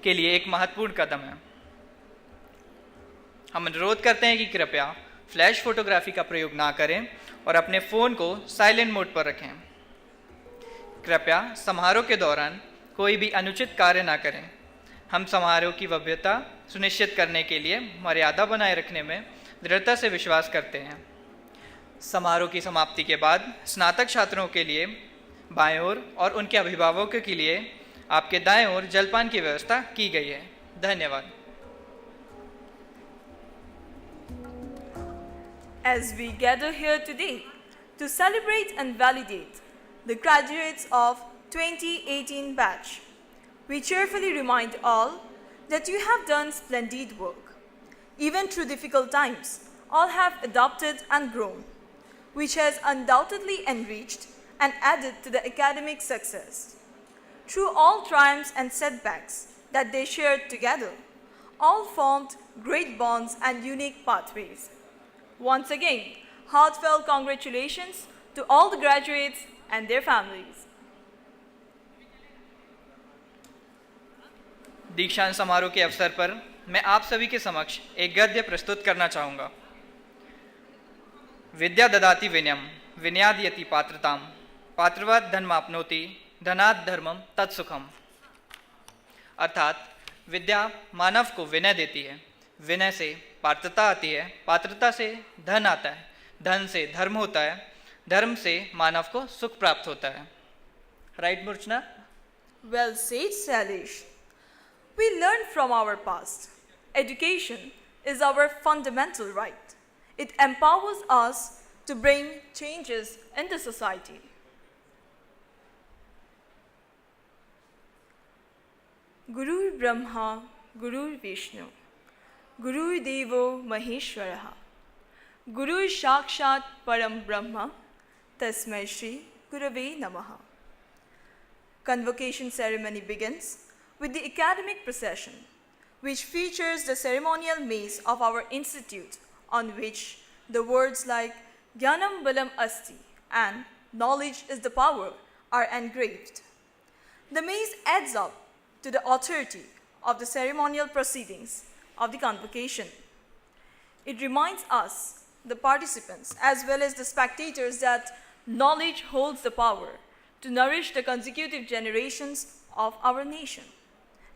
के लिए एक महत्वपूर्ण कदम है। हम अनुरोध करते हैं कि कृपया फ्लैश फोटोग्राफी का प्रयोग ना करें और अपने फ़ोन को साइलेंट मोड पर रखें। कृपया समारोह के दौरान कोई भी अनुचित कार्य ना करें। हम समारोह की भव्यता सुनिश्चित करने के लिए मर्यादा बनाए रखने में दृढ़ता से विश्वास करते हैं। समारोह की समाप्ति के बाद स्नातक छात्रों के लिए बाएं ओर और उनके अभिभावकों के लिए आपके दाएं ओर जलपान की व्यवस्था की गई है। धन्यवाद। As we gather here today to celebrate and validate the graduates of 2018 batch, we cheerfully remind all that you have done splendid work. Even through difficult times, all have adopted and grown, which has undoubtedly enriched and added to the academic success. Through all triumphs and setbacks that they shared together, all formed great bonds and unique pathways. Once again, heartfelt congratulations to all the graduates and their families. दीक्षांत समारोह के अवसर पर मैं आप सभी के समक्ष एक गद्य प्रस्तुत करना चाहूँगा। विद्या ददाति विनयम विनयादयति पात्रताम पात्रवत् धनमाप्नोति धनात् धर्मम तत्सुखम। अर्थात विद्या मानव को विनय देती है, विनय से पात्रता आती है, पात्रता से धन आता है, धन से धर्म होता है, धर्म से मानव को सुख प्राप्त होता है। Right मूर्छना? Well said, Salish. We learn from our past. Education is our fundamental right. It empowers us to bring changes in the society. Guru Brahma, Guru Vishnu, Guru Devo Maheshwaraha, Guru Shakshat Param Brahma, Tasmai Shri Gurave Namaha. Convocation ceremony begins with the academic procession, which features the ceremonial maze of our institute, on which the words like Jnanam Balam Asti and knowledge is the power are engraved. The maze adds up to the authority of the ceremonial proceedings of the convocation. It reminds us, the participants, as well as the spectators, that knowledge holds the power to nourish the consecutive generations of our nation.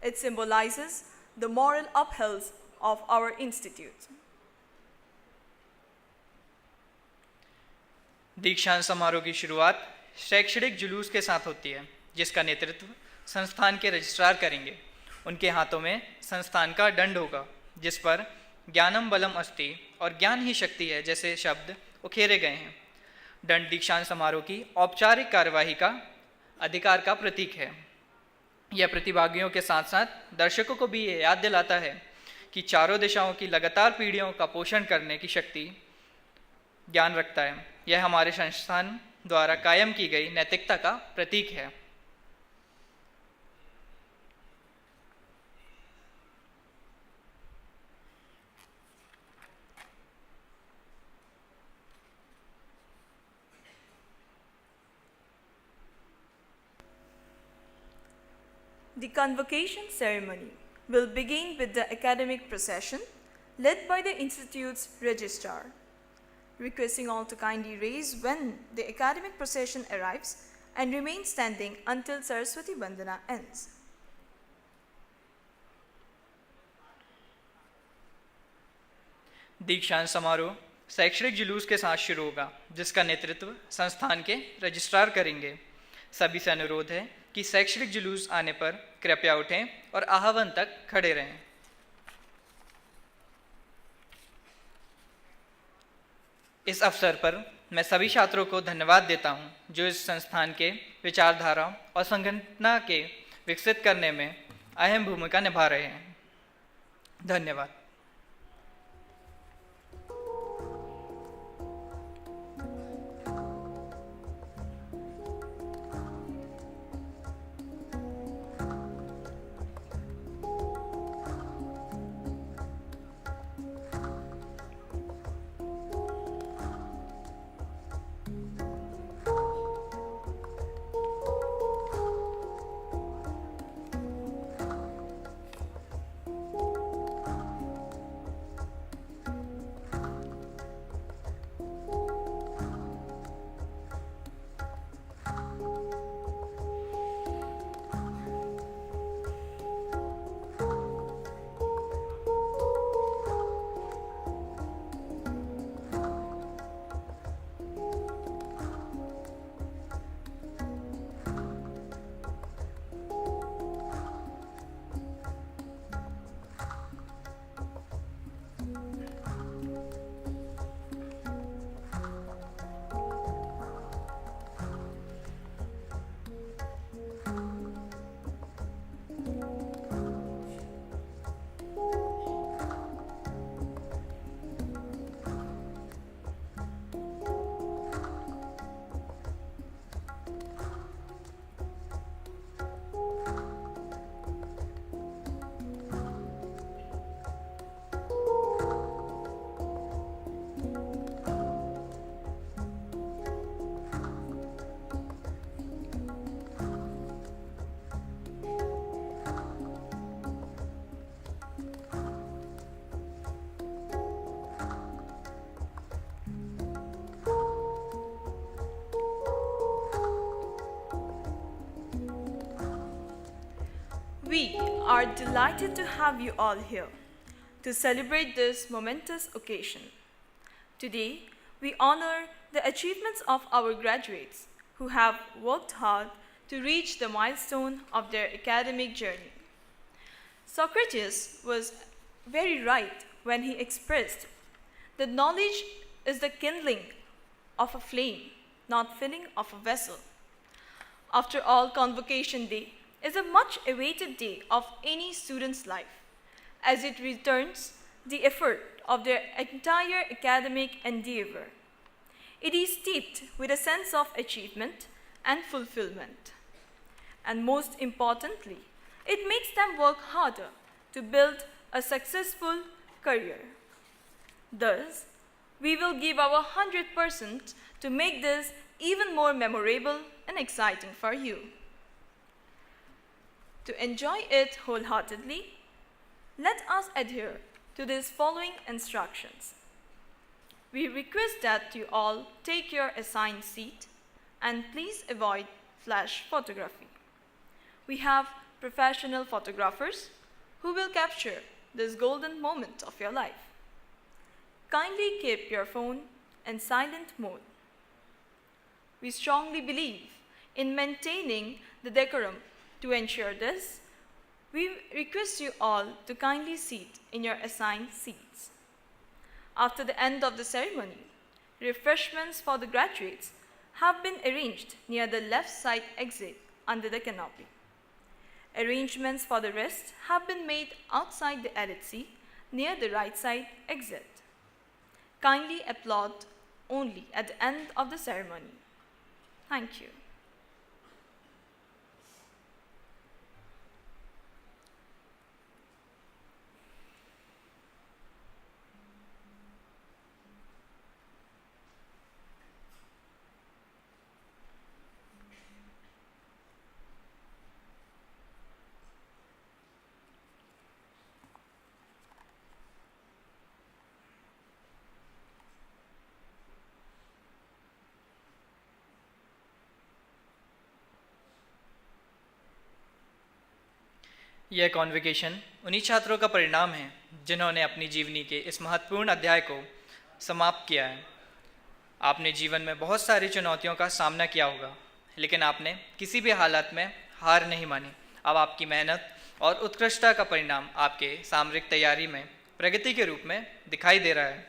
It symbolizes the moral uphills of our institute. दीक्षांत समारोह की शुरुआत शैक्षणिक जुलूस के साथ होती है, जिसका नेतृत्व संस्थान के रजिस्ट्रार करेंगे। उनके हाथों में संस्थान का दंड होगा, जिस पर ज्ञानम बलम अस्ति और ज्ञान ही शक्ति है जैसे शब्द उखेरे गए हैं। दंड दीक्षांत समारोह की औपचारिक कार्यवाही का अधिकार का प्रतीक है। यह प्रतिभागियों के साथ साथ दर्शकों को भी ये याद दिलाता है कि चारों दिशाओं की लगातार पीढ़ियों का पोषण करने की शक्ति ज्ञान रखता है। यह हमारे संस्थान द्वारा कायम की गई नैतिकता का प्रतीक है। The convocation ceremony will begin with the academic procession led by the Institute's registrar. Requesting all to kindly raise when the academic procession arrives and remain standing until Saraswati Vandana ends. दीक्षांत समारोह शैक्षणिक जुलूस के साथ शुरू होगा, जिसका नेतृत्व संस्थान के रजिस्ट्रार करेंगे। सभी से अनुरोध है कि शैक्षणिक जुलूस आने पर कृपया उठें और आह्वान तक खड़े रहें। इस अवसर पर मैं सभी छात्रों को धन्यवाद देता हूं, जो इस संस्थान के विचारधारा और संगठन के विकसित करने में अहम भूमिका निभा रहे हैं। धन्यवाद। are delighted to have you all here to celebrate this momentous occasion. Today, we honor the achievements of our graduates who have worked hard to reach the milestone of their academic journey. Socrates was very right when he expressed that knowledge is the kindling of a flame, not filling of a vessel. After all, Convocation Day is a much awaited day of any student's life, as it returns the effort of their entire academic endeavor. It is steeped with a sense of achievement and fulfillment. And most importantly, it makes them work harder to build a successful career. Thus, we will give our 100% to make this even more memorable and exciting for you. To enjoy it wholeheartedly, let us adhere to these following instructions. We request that you all take your assigned seat and please avoid flash photography. We have professional photographers who will capture this golden moment of your life. Kindly keep your phone in silent mode. We strongly believe in maintaining the decorum. To ensure this, we request you all to kindly sit in your assigned seats. After the end of the ceremony, refreshments for the graduates have been arranged near the left side exit under the canopy. Arrangements for the rest have been made outside the LHC near the right side exit. Kindly applaud only at the end of the ceremony. Thank you. यह convocation उन्हीं छात्रों का परिणाम है जिन्होंने अपनी जीवनी के इस महत्वपूर्ण अध्याय को समाप्त किया है। आपने जीवन में बहुत सारी चुनौतियों का सामना किया होगा, लेकिन आपने किसी भी हालत में हार नहीं मानी। अब आपकी मेहनत और उत्कृष्टता का परिणाम आपके सामरिक तैयारी में प्रगति के रूप में दिखाई दे रहा है।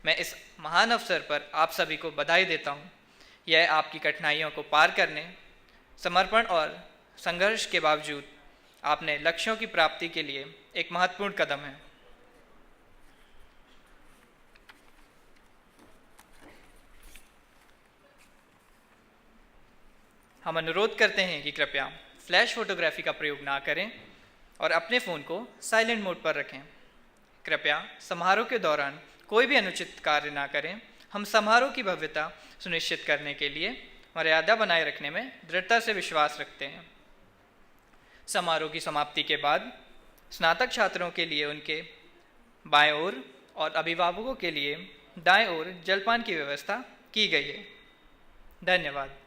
मैं इस महान अवसर पर आप सभी को बधाई देता हूँ। यह आपकी कठिनाइयों को पार करने, समर्पण और संघर्ष के बावजूद आपने लक्ष्यों की प्राप्ति के लिए एक महत्वपूर्ण कदम है। हम अनुरोध करते हैं कि कृपया फ्लैश फोटोग्राफी का प्रयोग ना करें और अपने फ़ोन को साइलेंट मोड पर रखें। कृपया समारोह के दौरान कोई भी अनुचित कार्य ना करें। हम समारोह की भव्यता सुनिश्चित करने के लिए मर्यादा बनाए रखने में दृढ़ता से विश्वास रखते हैं। समारोह की समाप्ति के बाद स्नातक छात्रों के लिए उनके बाएं ओर और अभिभावकों के लिए दाएं ओर जलपान की व्यवस्था की गई है। धन्यवाद।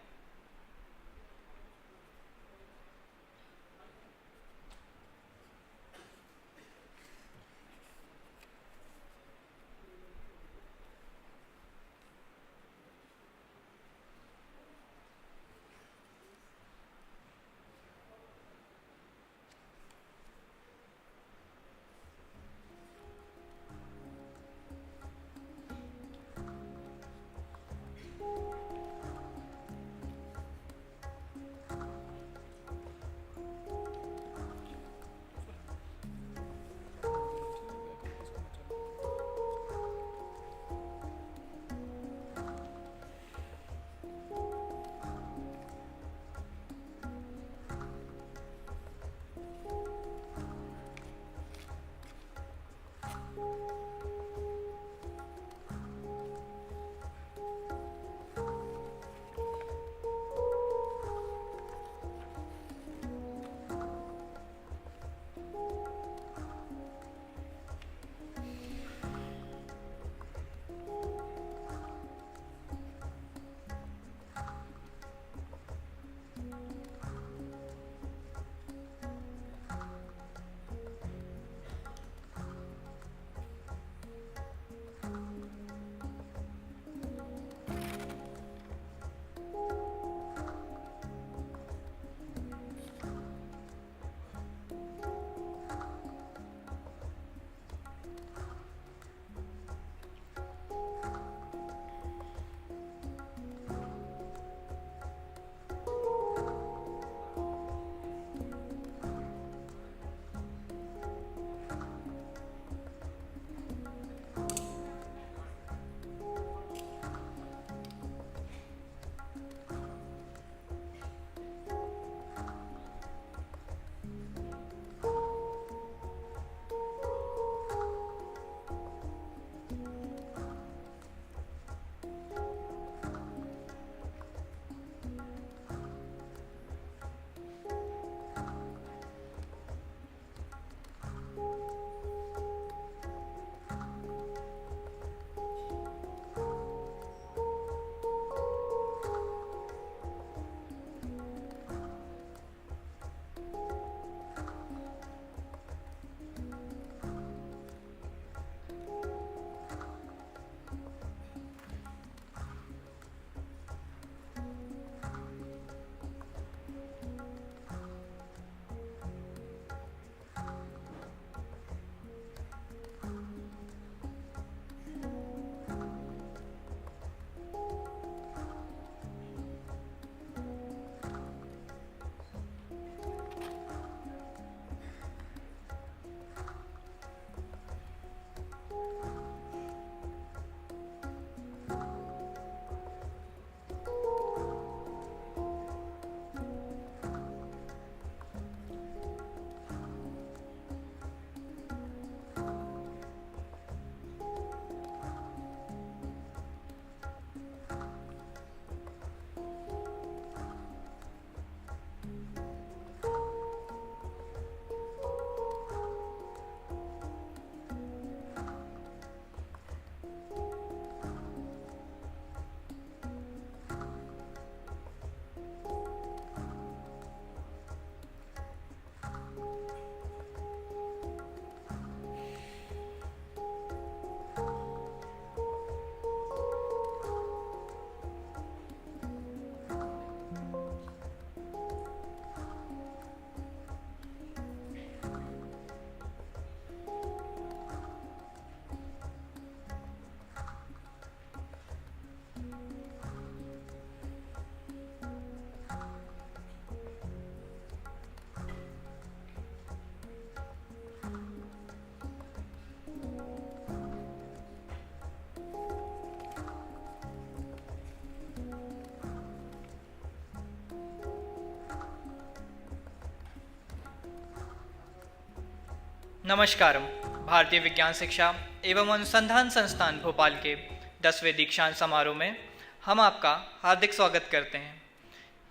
नमस्कारम। भारतीय विज्ञान शिक्षा एवं अनुसंधान संस्थान भोपाल के 10वें दीक्षांत समारोह में हम आपका हार्दिक स्वागत करते हैं।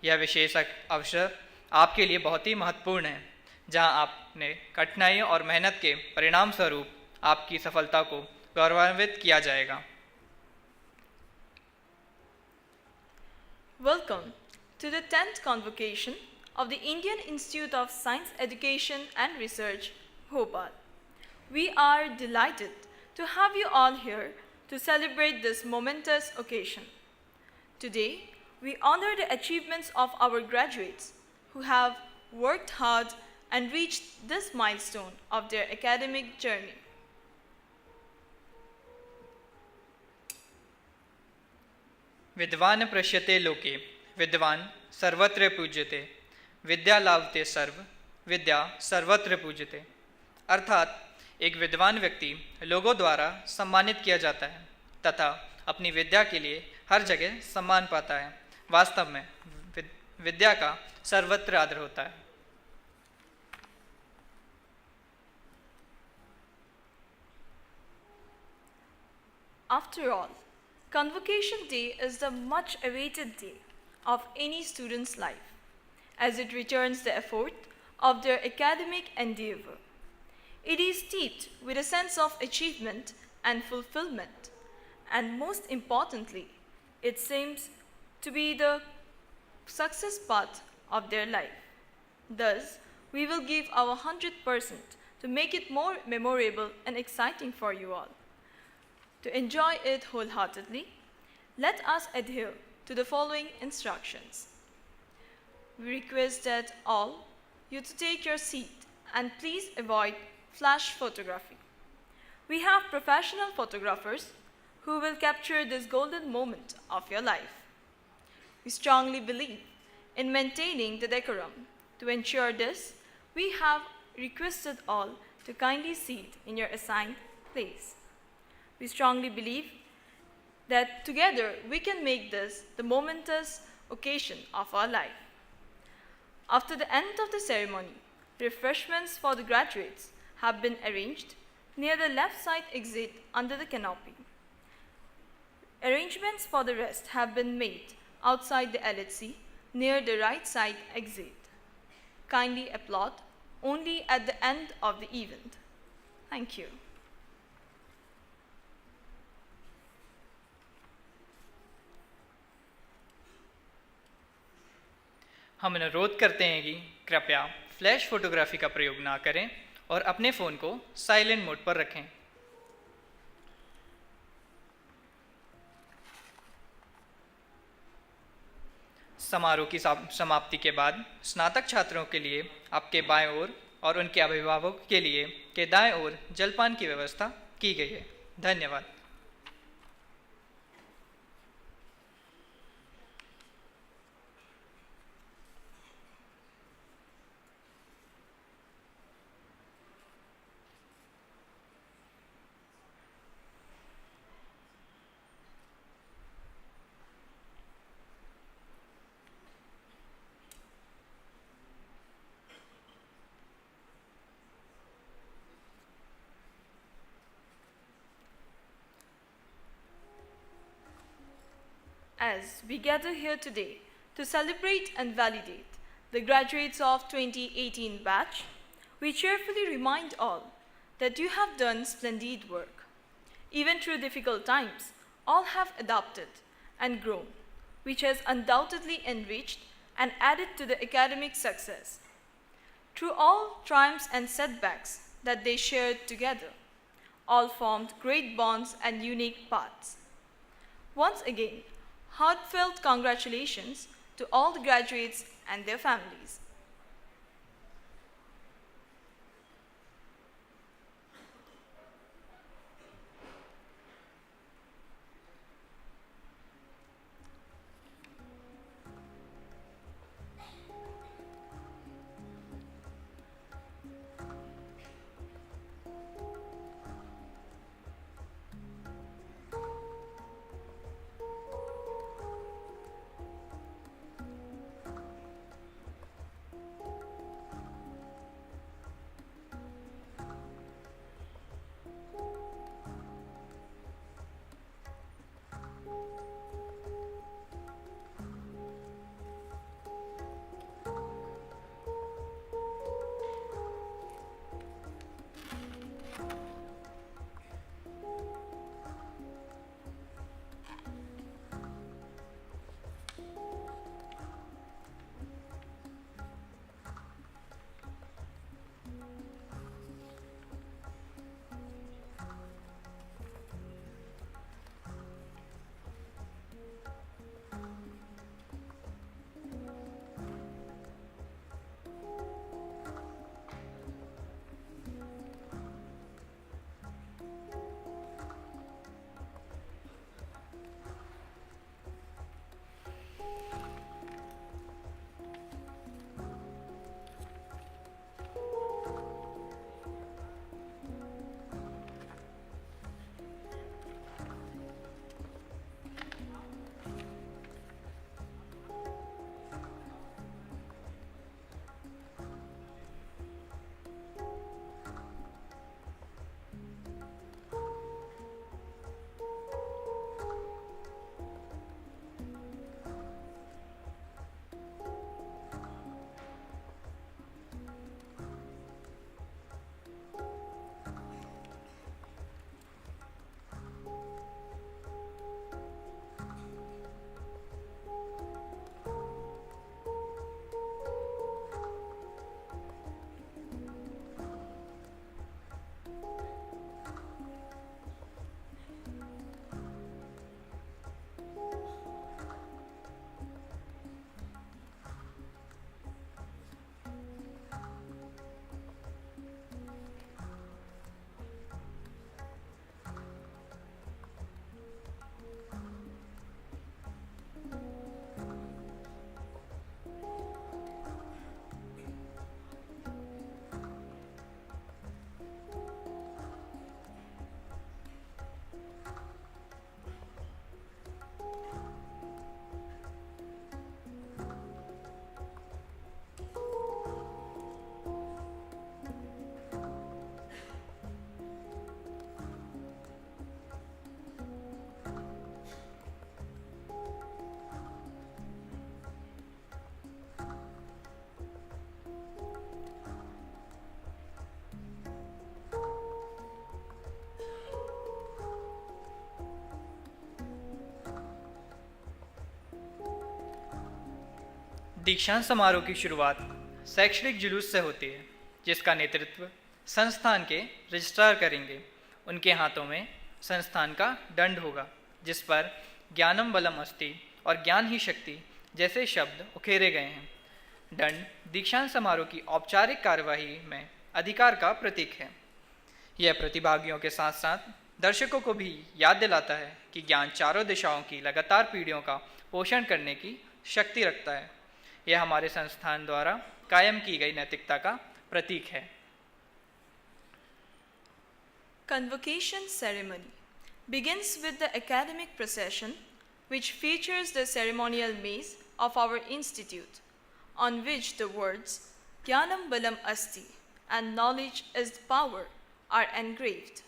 यह विशेष अवसर आपके लिए बहुत ही महत्वपूर्ण है, जहां आपने कठिनाइयों और मेहनत के परिणाम स्वरूप आपकी सफलता को गौरवान्वित किया जाएगा। Welcome to the 10th Convocation of the Indian Institute of Science Education and Research, Bhopal. We are delighted to have you all here to celebrate this momentous occasion. Today, we honor the achievements of our graduates who have worked hard and reached this milestone of their academic journey. विद्वान पृश्यते लोके विद्वान सर्वत्र पूज्यते, विद्या लाभते सर्व, विद्या सर्वत्र पूज्यते। अर्थात एक विद्वान व्यक्ति लोगों द्वारा सम्मानित किया जाता है तथा अपनी विद्या के लिए हर जगह सम्मान पाता है। वास्तव में विद्या का सर्वत्र आदर होता है। After all, Convocation Day is the much awaited day of any student's life, as it returns the effort of their academic endeavor. It is steeped with a sense of achievement and fulfillment, and most importantly, it seems to be the success path of their life. Thus, we will give our 100% to make it more memorable and exciting for you all. To enjoy it wholeheartedly, let us adhere to the following instructions. We request that all you to take your seat and please avoid flash photography. We have professional photographers who will capture this golden moment of your life. We strongly believe in maintaining the decorum. To ensure this, we have requested all to kindly sit in your assigned place. We strongly believe that together we can make this the momentous occasion of our life. After the end of the ceremony, refreshments for the graduates have been arranged near the left side exit under the canopy. Arrangements for the rest have been made outside the LHC near the right side exit. Kindly applaud only at the end of the event. Thank you. हम अनुरोध करते हैं कि कृपया flash photography का प्रयोग ना करें और अपने फ़ोन को साइलेंट मोड पर रखें। समारोह की समाप्ति के बाद स्नातक छात्रों के लिए आपके बाएं ओर और उनके अभिभावकों के लिए के दाएं ओर जलपान की व्यवस्था की गई है। धन्यवाद। As we gather here today to celebrate and validate the graduates of 2018 batch, we cheerfully remind all that you have done splendid work. Even through difficult times, all have adapted and grown, which has undoubtedly enriched and added to the academic success. Through all triumphs and setbacks that they shared together, all formed great bonds and unique paths. Once again, heartfelt congratulations to all the graduates and their families. दीक्षांत समारोह की शुरुआत शैक्षणिक जुलूस से होती है, जिसका नेतृत्व संस्थान के रजिस्ट्रार करेंगे। उनके हाथों में संस्थान का दंड होगा, जिस पर ज्ञानम बलम अस्ति और ज्ञान ही शक्ति जैसे शब्द उकेरे गए हैं। दंड दीक्षांत समारोह की औपचारिक कार्यवाही में अधिकार का प्रतीक है। यह प्रतिभागियों के साथ साथ दर्शकों को भी याद दिलाता है कि ज्ञान चारों दिशाओं की लगातार पीढ़ियों का पोषण करने की शक्ति रखता है। यह हमारे संस्थान द्वारा कायम की गई नैतिकता का प्रतीक है। Convocation ceremony begins with the academic procession, which features the ceremonial maze of our institute, on which the words Jnanam Balam Asti and knowledge is power are engraved.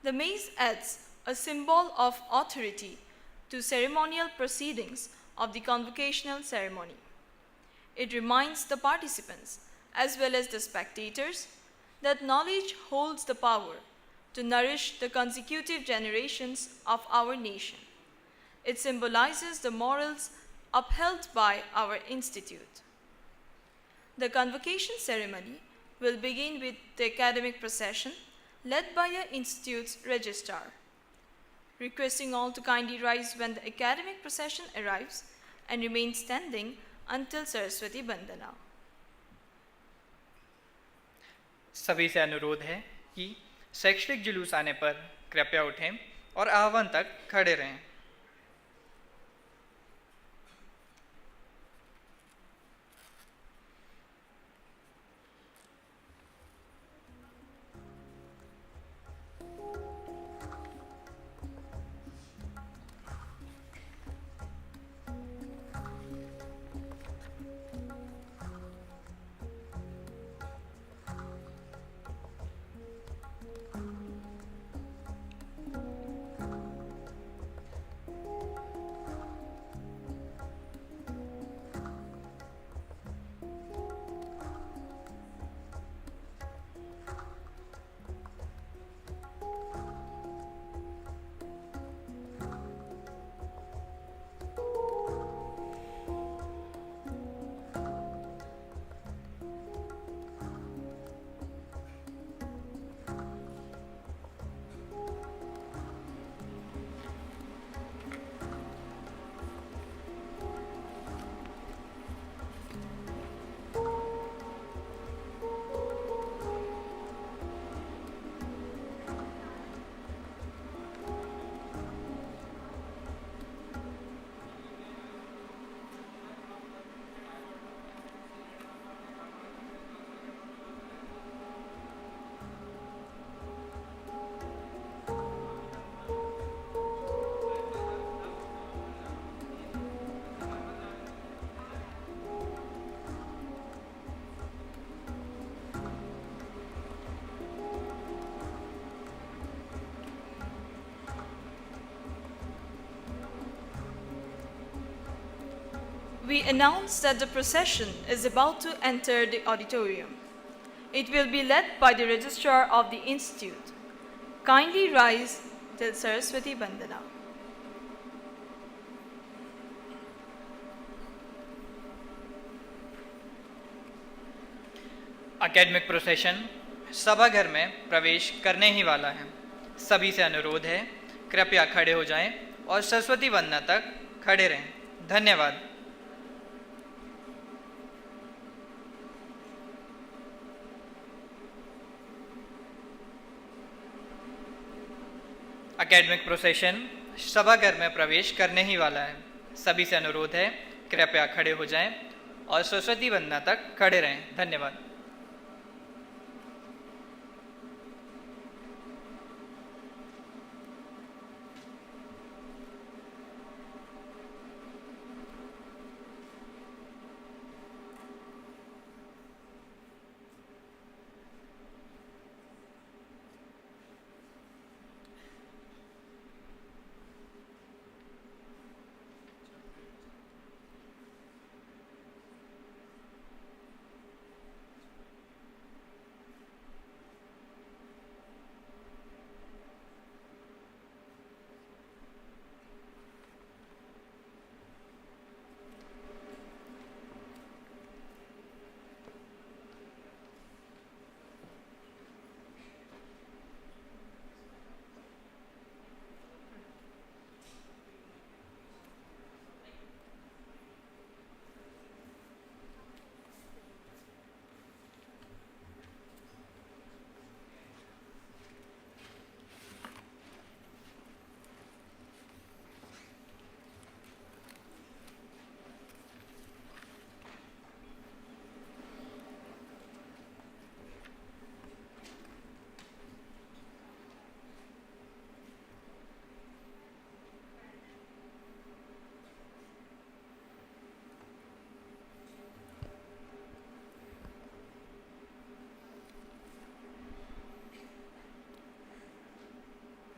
The maze adds a symbol of authority to ceremonial proceedings of the convocational ceremony. It reminds the participants, as well as the spectators, that knowledge holds the power to nourish the consecutive generations of our nation. It symbolizes the morals upheld by our institute. The convocation ceremony will begin with the academic procession led by the institute's registrar. Requesting all to kindly rise when the academic procession arrives and remain standing until Saraswati Bandana. सभी से अनुरोध है कि शैक्षणिक जुलूस आने पर कृपया उठें और आह्वान तक खड़े रहें। We announce that the procession is about to enter the auditorium. It will be led by the registrar of the institute. Kindly rise till Saraswati Bandana. Academic procession सभाघर में प्रवेश करने ही वाला है। सभी से अनुरोध है, कृपया खड़े हो जाएं और सरस्वती वंदना तक खड़े रहें। धन्यवाद। एकेडमिक प्रोसेशन सभाघर में प्रवेश करने ही वाला है। सभी से अनुरोध है, कृपया खड़े हो जाएं और सरस्वती वंदना तक खड़े रहें। धन्यवाद।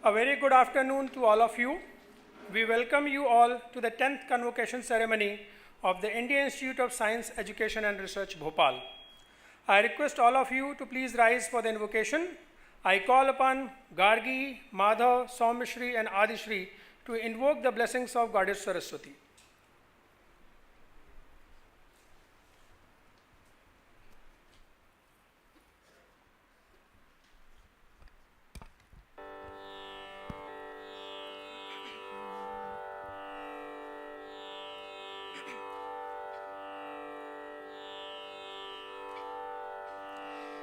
A very good afternoon to all of you. We welcome you all to the 10th Convocation ceremony of the Indian Institute of Science, Education and Research, Bhopal. I request all of you to please rise for the invocation. I call upon Gargi, Madhav, Saumishri and Adishri to invoke the blessings of Goddess Saraswati.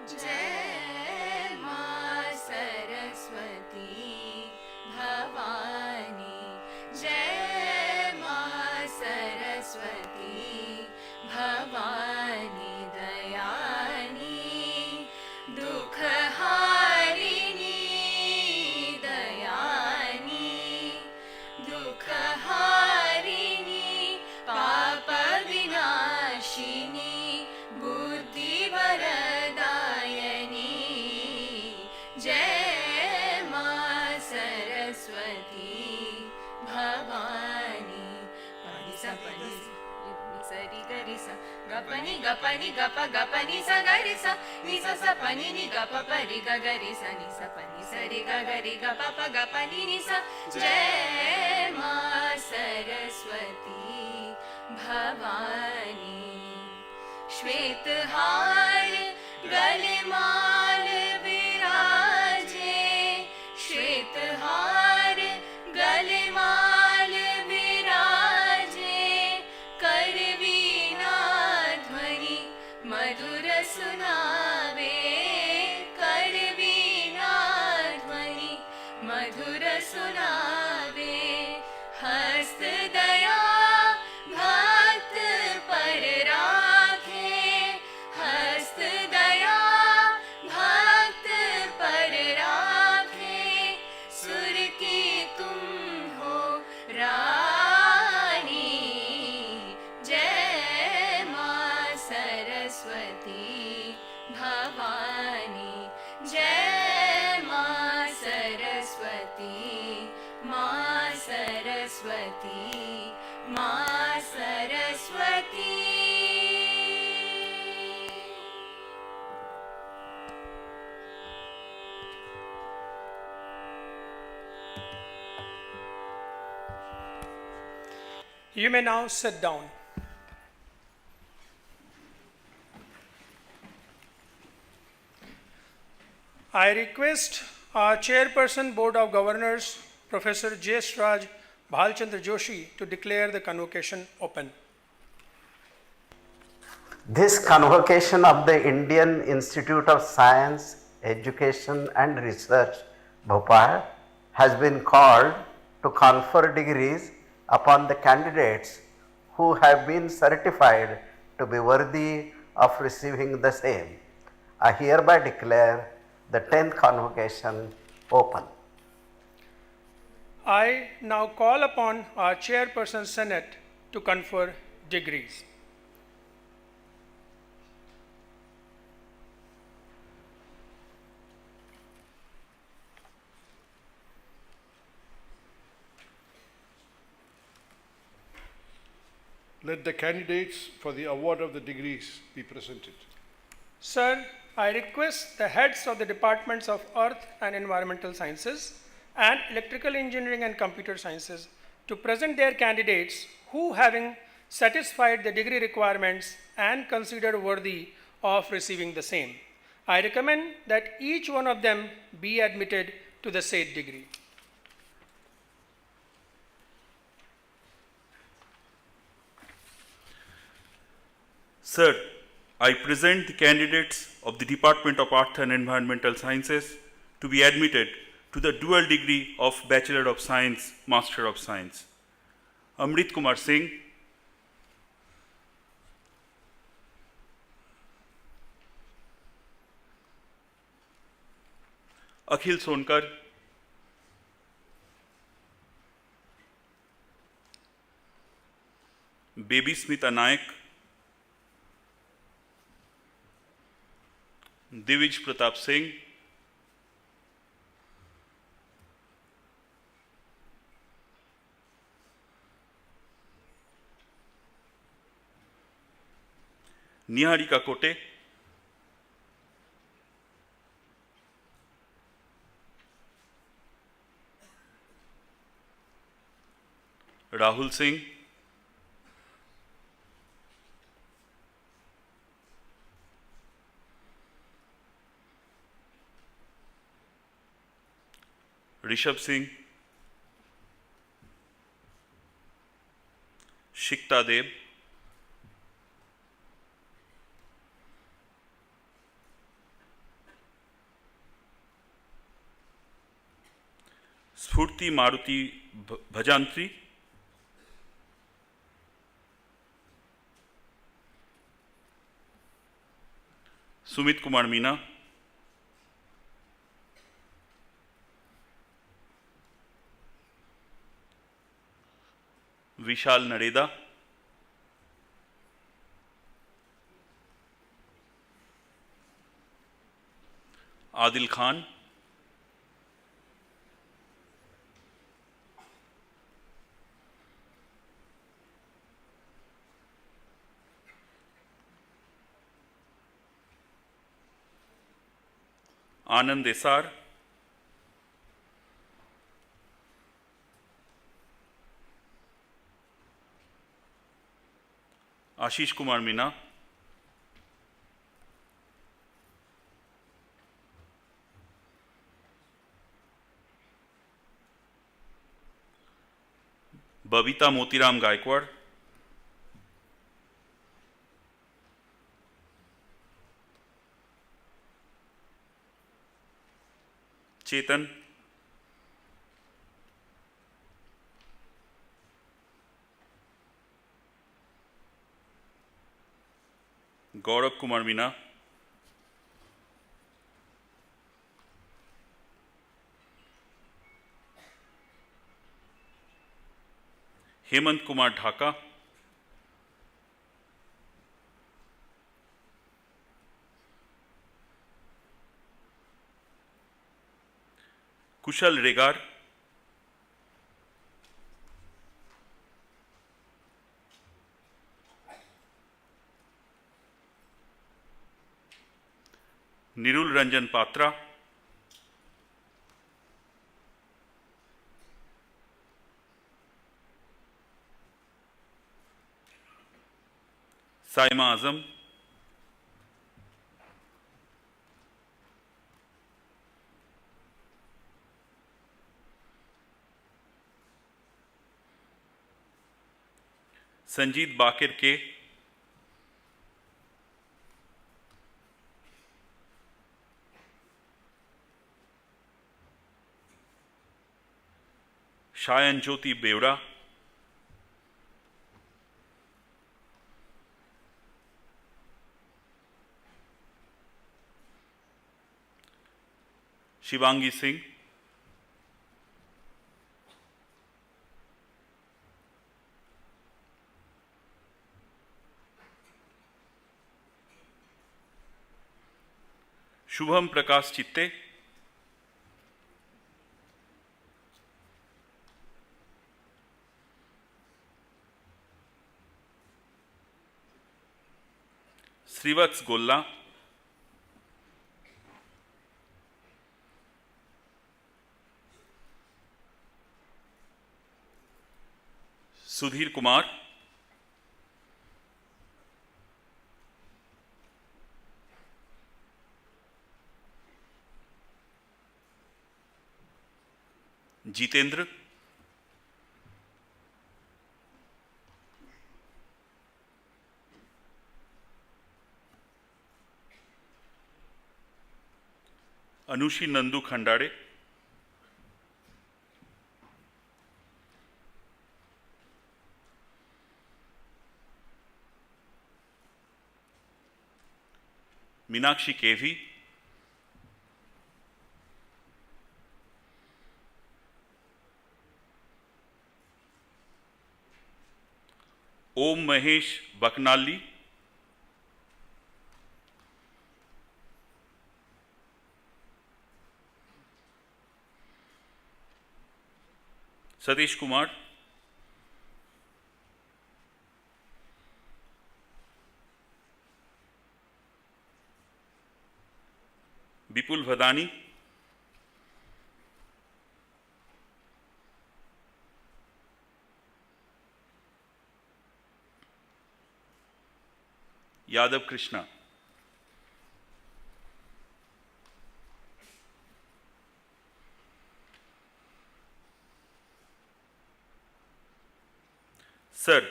जय मां सरस्वती भवानी, जय मां सरस्वती भवानी दयानी, दुख हारिणी दयानी, दुख हारिणी पाप विनाशिनी बुद्धि वरदायनी, जय मां सरस्वती भवानी। पनिसा सरी गरिसा गपनि गपनि गप गपनि स गरिसा निसा स पनि नि गप परि ग गरिसा निसा पनि सरि ग गरि ग प प गपनि निसा, जय मां सरस्वती भवानी। श्वेत हार गले माल विराजे, श्वेत हार गले माल विराजे, कर वीणा ध्वनि मधुर सुनावे, कर वीणा ध्वनि मधुर सुनावे, हस्त दया भक्त पर राखे, हस्त दया भक्त पर राखे, सुर की तुम हो रानी, जय मां सरस्वती भवानी, जय मां सरस्वती, मां सरस्वती, मां Saraswati. You may now sit down. I request our Chairperson Board of Governors, Professor J. Raj Bhalchandra Joshi, to declare the convocation open. This convocation of the Indian Institute of Science, Education and Research, Bhopal, has been called to confer degrees upon the candidates who have been certified to be worthy of receiving the same. I hereby declare the 10th convocation open. I now call upon our Chairperson Senate to confer degrees. Let the candidates for the award of the degrees be presented. Sir, I request the heads of the departments of Earth and Environmental Sciences and Electrical Engineering and Computer Sciences to present their candidates who, having satisfied the degree requirements and considered worthy of receiving the same. I recommend that each one of them be admitted to the said degree. Sir, I present the candidates of the Department of Earth and Environmental Sciences to be admitted to the dual degree of Bachelor of Science, Master of Science. Amrit Kumar Singh, Akhil Sonkar, Baby Smita Naik, Divij Pratap Singh, Niharika कोटे, राहुल सिंह, ऋषभ सिंह, शिक्ता देव, स्फूर्ति मारुति भजांत्री, सुमित कुमार मीना, विशाल नरेदा, आदिल खान, आनंद एसार, आशीष कुमार मीना, बबीता मोतीराम गायकवाड़, चेतन, गौरव कुमार मीना, हेमंत कुमार ढाका, कुशल रेगार, निरुल रंजन पात्रा, साइमा आजम, संजीत बाकिर के, शायन ज्योति बेवड़ा, शिवांगी सिंह, शुभम प्रकाश चित्ते, श्रीवत्स गोल्ला, सुधीर कुमार, जितेंद्र, अनुशी नंदू खंडाड़े, मीनाक्षी केवी, ओम Mahesh बकनाली, Satish Kumar, Vadani, Yadav Krishna, Sir,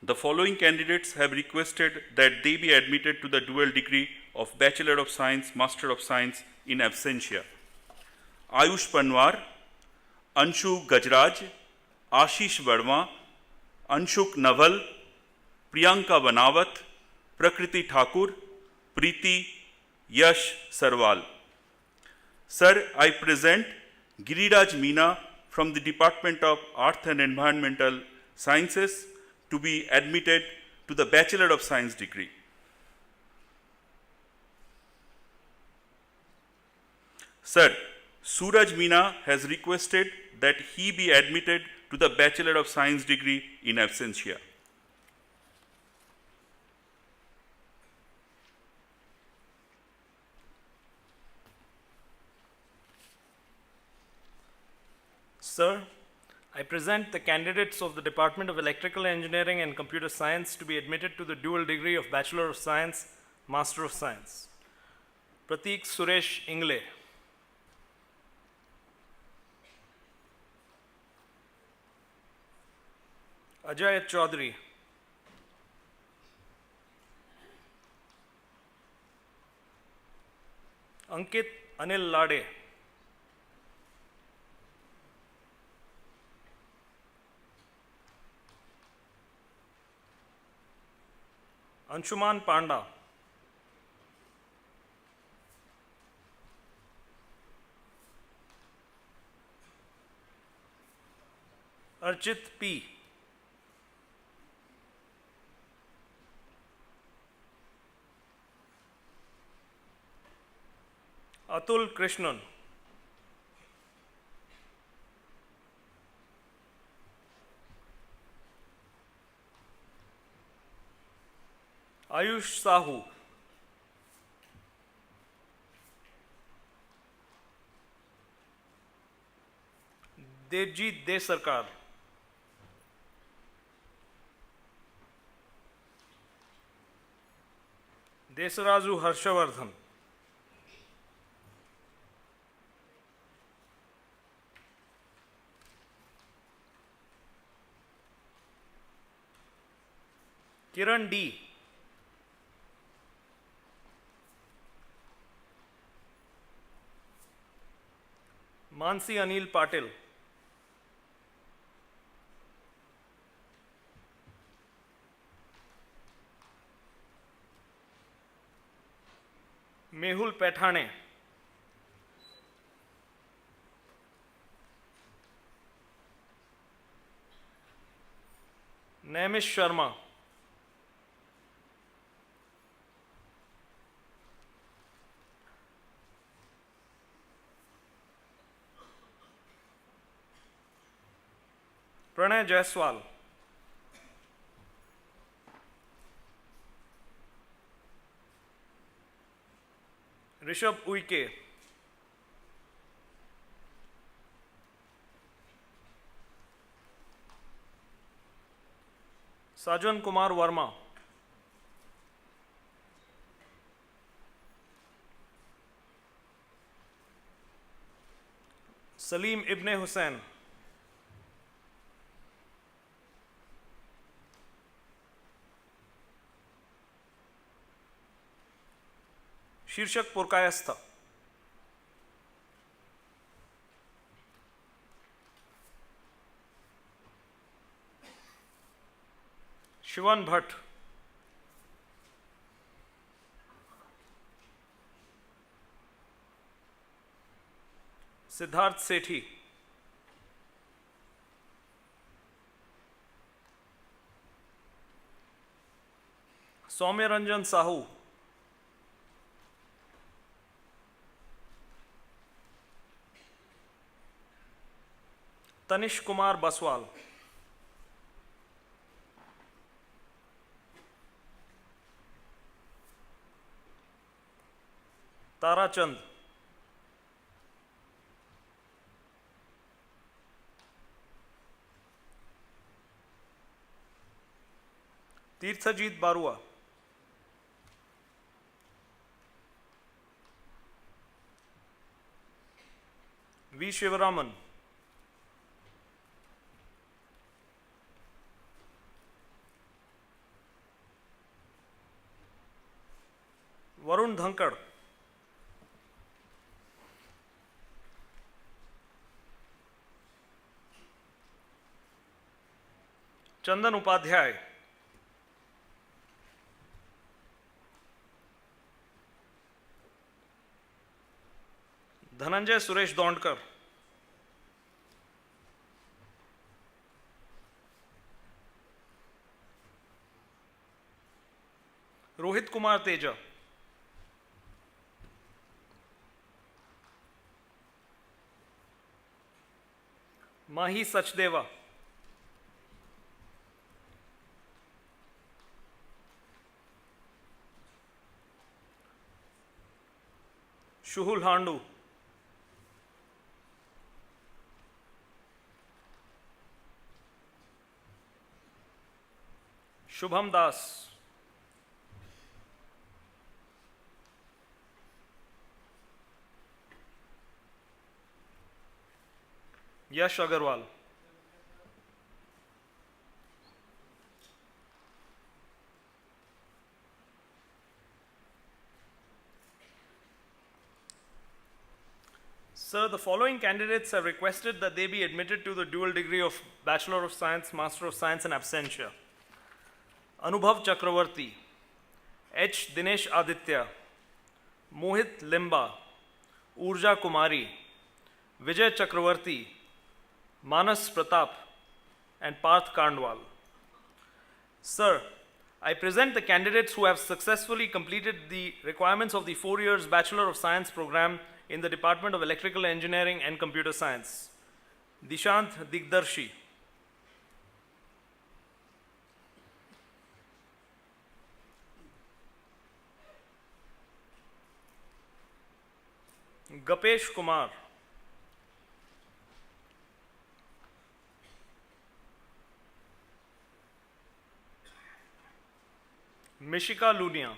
the following candidates have requested that they be admitted to the dual degree of Bachelor of Science, Master of Science in absentia. Ayush Panwar, Anshu Gajraj, Ashish Verma, Anshuk Naval, Priyanka Banawat, Prakriti Thakur, Preeti Yash Sarwal. Sir, I present Giriraj Meena from the Department of Earth and Environmental Sciences to be admitted to the Bachelor of Science degree. Sir, Suraj Meena has requested that he be admitted to the Bachelor of Science degree in absentia. Sir, I present the candidates of the Department of Electrical Engineering and Computer Science to be admitted to the dual degree of Bachelor of Science, Master of Science. Prateek Suresh Ingle, Ajay Chaudhary, Ankit Anil Lade, Anshuman Panda, Archit P, Atul Krishnan, Ayush Sahu, Devjit Desarkar, Desarazu Harshavardhan, Kiran D, Mansi Anil Patil, Mehul Pethane, Namish Sharma, Pranay Jaiswal, Rishabh Uike, Sajan Kumar Verma, Salim Ibn Hussain, Shirshak Purkayastha, Shivan Bhatt, Siddharth Sethi, Saumya Ranjan Sahu, Tanish Kumar Baswal, Tarachand, Tirthajit Barua, V Sivaraman, Varun Dhankar, Chandan Upadhyay, Dhananjay Suresh Daundkar, Rohit Kumar Teja, Mahi Sachdeva, Shuhul Handoo, Shubham Das, Yash Agarwal, Sir, the following candidates have requested that they be admitted to the dual degree of Bachelor of Science, Master of Science in absentia. Anubhav Chakravarti, H. Dinesh Aditya, Mohit Limba, Urja Kumari, Vijay Chakravarti, Manas Pratap, and Parth Kandwal. Sir, I present the candidates who have successfully completed the requirements of the 4 years Bachelor of Science program in the Department of Electrical Engineering and Computer Science. Dishant Digdarshi, Gapesh Kumar, Mishika Lunia,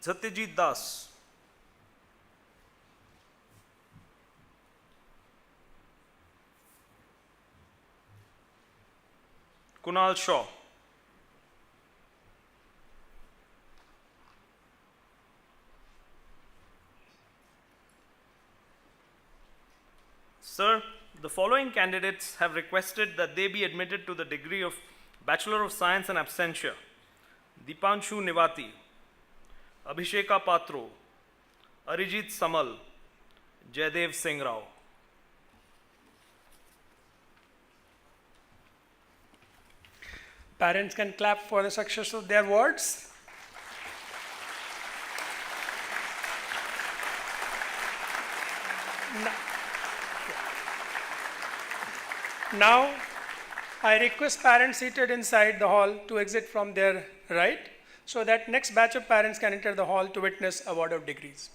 Satyajit Das, Kunal Shaw, Sir, the following candidates have requested that they be admitted to the degree of Bachelor of Science in absentia. Dipanshu Nivati, Abhisheka Patro, Arijit Samal, Jaydev Singh Rao. Parents can clap for the success of their wards. Now, I request parents seated inside the hall to exit from their right, so that next batch of parents can enter the hall to witness award of degrees.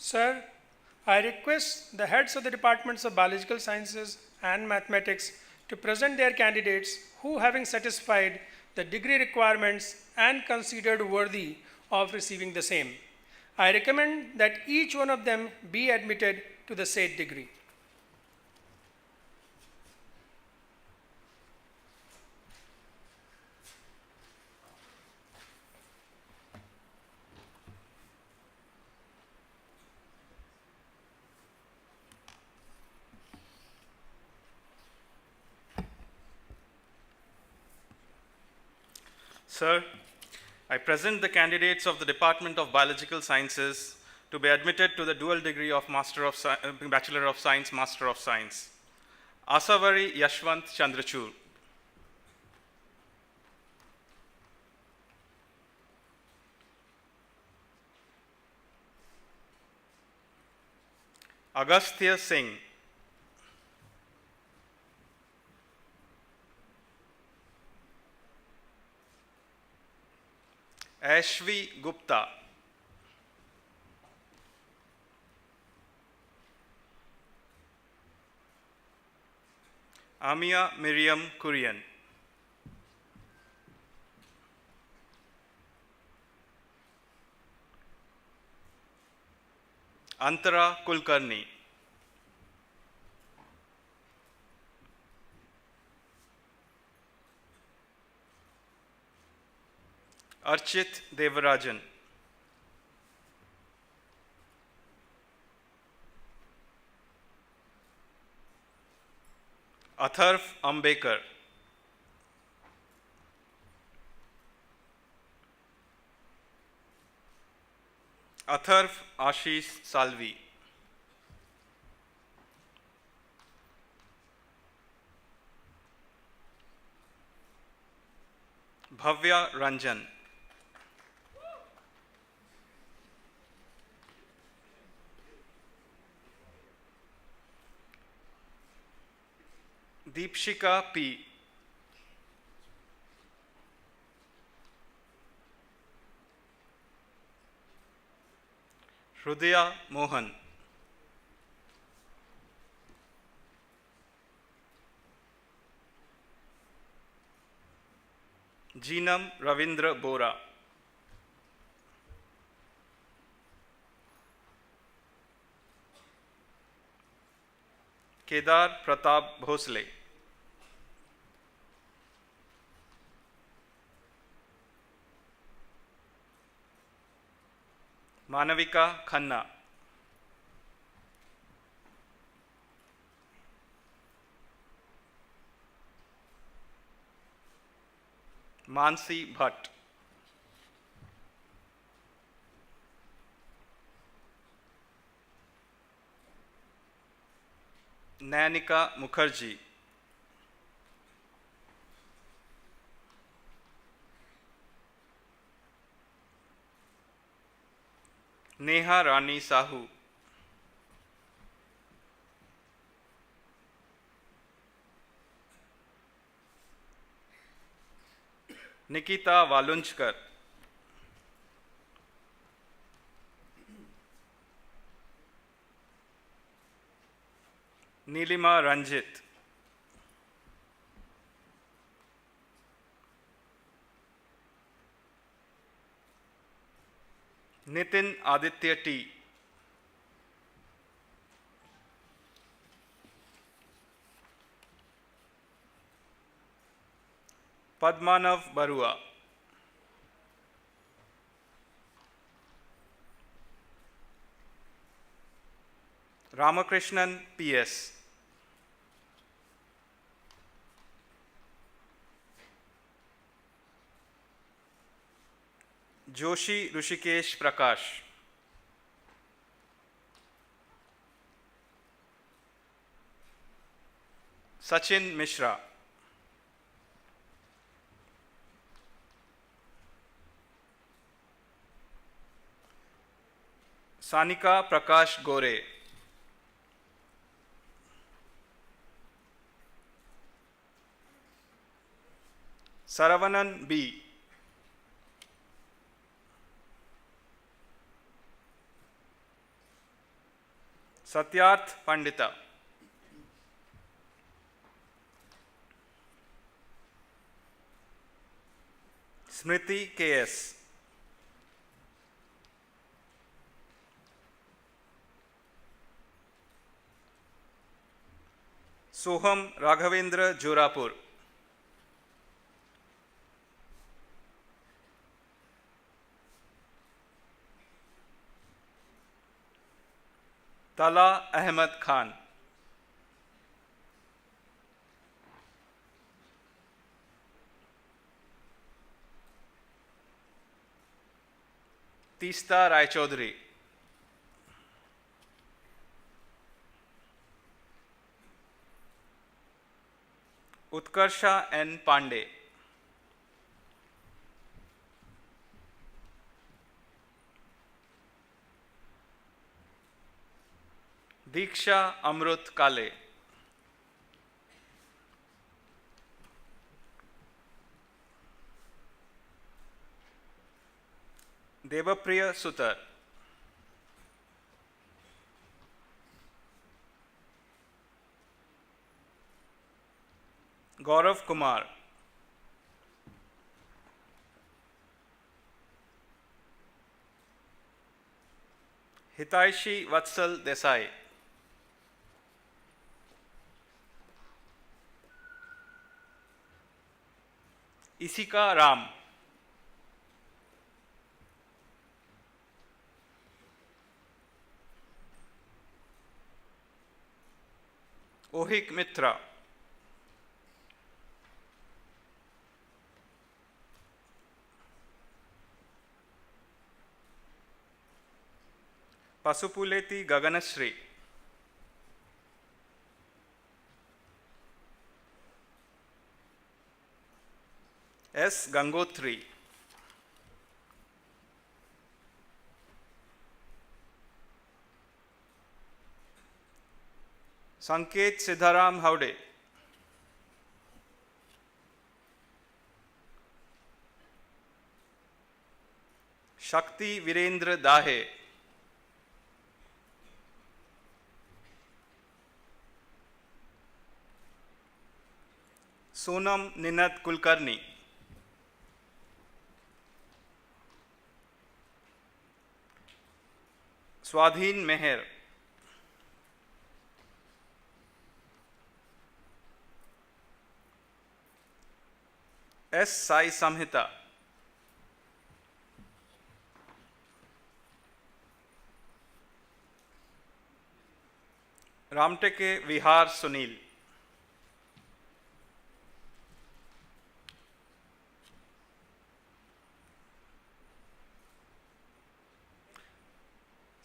Sir, I request the heads of the departments of biological sciences and mathematics to present their candidates who, having satisfied the degree requirements and considered worthy of receiving the same. I recommend that each one of them be admitted to the said degree. Sir, I present the candidates of the Department of Biological Sciences to be admitted to the dual degree of Bachelor of Science, Master of Science. Asavari Yashwant Chandrachur. Agastya Singh. Ashvi Gupta. Amia Miriam Kurian. Antara Kulkarni. Archit Devarajan. Atharv Ambekar. Atharv Ashish Salvi. Bhavya Ranjan. Deepshika P. Hrudaya Mohan. Jeenam Ravindra Bora. Kedar Pratap Bhosle. Manavika Khanna. Mansi Bhatt. Nayanika Mukherjee. Neha Rani Sahu. Nikita Walunchkar. Nilima Ranjit. Nitin Aditya T. Padmanav Barua. Ramakrishnan P.S. Joshi Rushikesh Prakash. Sachin Mishra. Sanika Prakash Gore. Saravanan B. Satyarth Pandita, Smriti KS, Soham Raghavendra Jorapur, Tala Ahmed Khan, Tista Rai Chaudhary, Utkarsha N. Pandey, Diksha Amrut Kale, Devapriya Sutar, Gaurav Kumar, Hitaishi Vatsal Desai, Isika Ram, Ohik Mitra, Pasupuleti Gaganasri, S. Gangotri, Sanket Siddharam Howde, Shakti Virendra Dahe, Sonam Ninat Kulkarni, Swadhin Meher, S. Sai Samhita, Ramteke Vihar Sunil,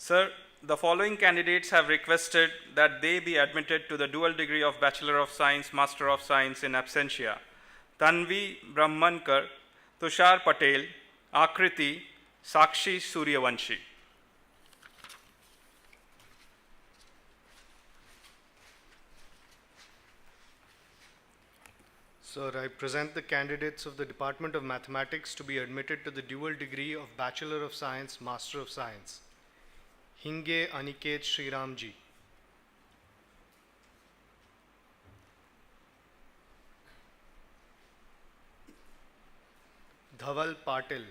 Sir, the following candidates have requested that they be admitted to the dual degree of Bachelor of Science, Master of Science in absentia. Tanvi Brahmankar, Tushar Patel, Akriti, Sakshi Suryavanshi. Sir, I present the candidates of the Department of Mathematics to be admitted to the dual degree of Bachelor of Science, Master of Science. Hinge Aniket Sriramji, Dhaval Patil,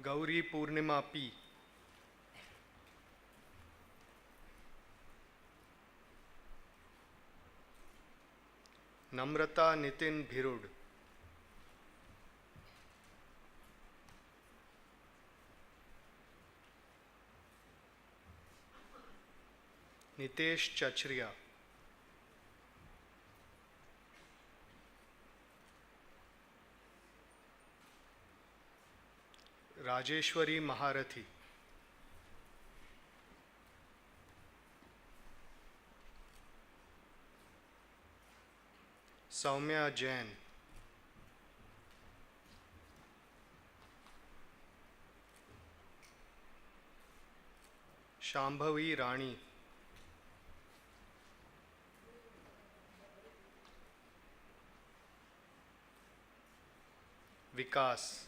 Gauri Purnima P, Namrata Nitin Bhirud, Nitesh Chachriya, Rajeshwari Maharathi, Saumya Jain, Shambhavi Rani, Vikas,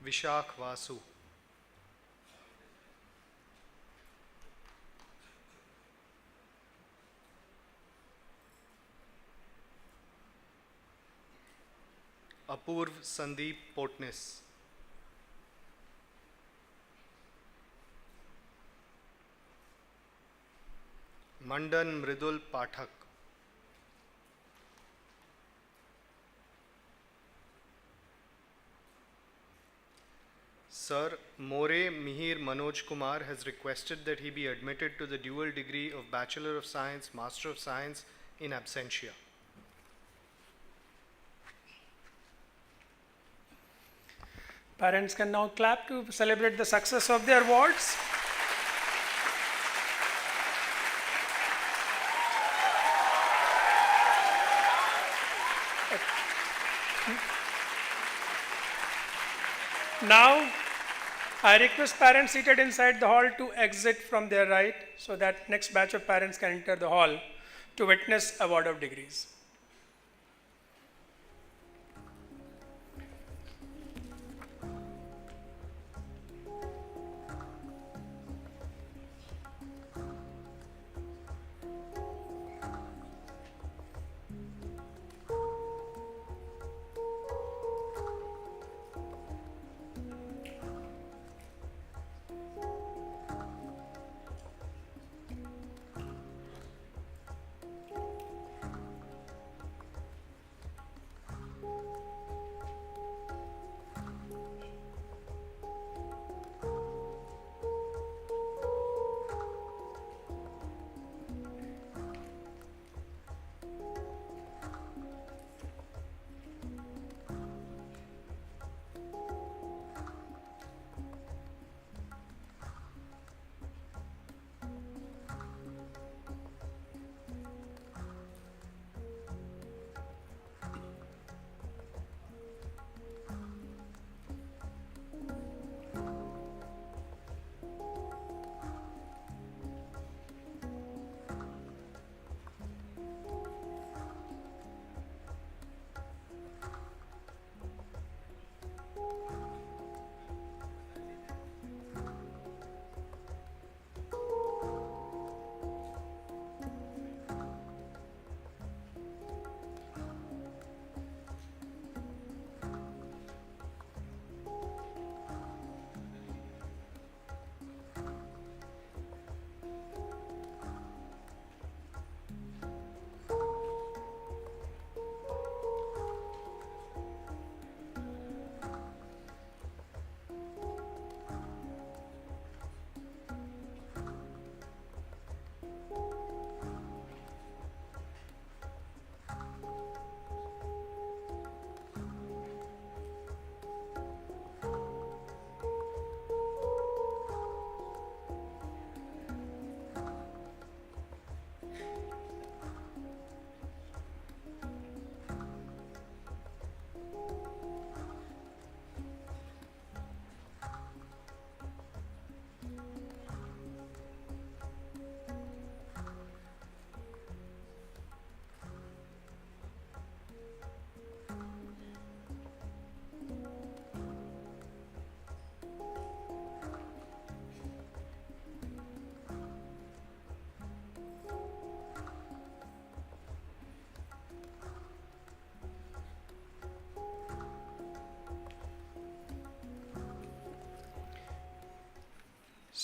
Vishak Vasu, Apurv Sandeep Potnis, Mandan Mridul Pathak, Sir, More Mihir Manoj Kumar has requested that he be admitted to the dual degree of Bachelor of Science, Master of Science in absentia. Parents can now clap to celebrate the success of their wards. Now, I request parents seated inside the hall to exit from their right so that next batch of parents can enter the hall to witness award of degrees.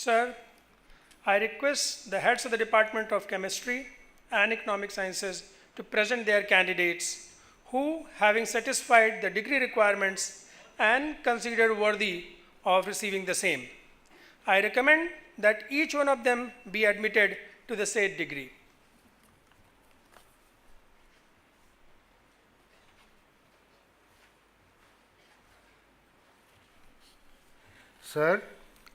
Sir, I request the heads of the Department of Chemistry and Economic Sciences to present their candidates who, having satisfied the degree requirements and considered worthy of receiving the same, I recommend that each one of them be admitted to the said degree. Sir,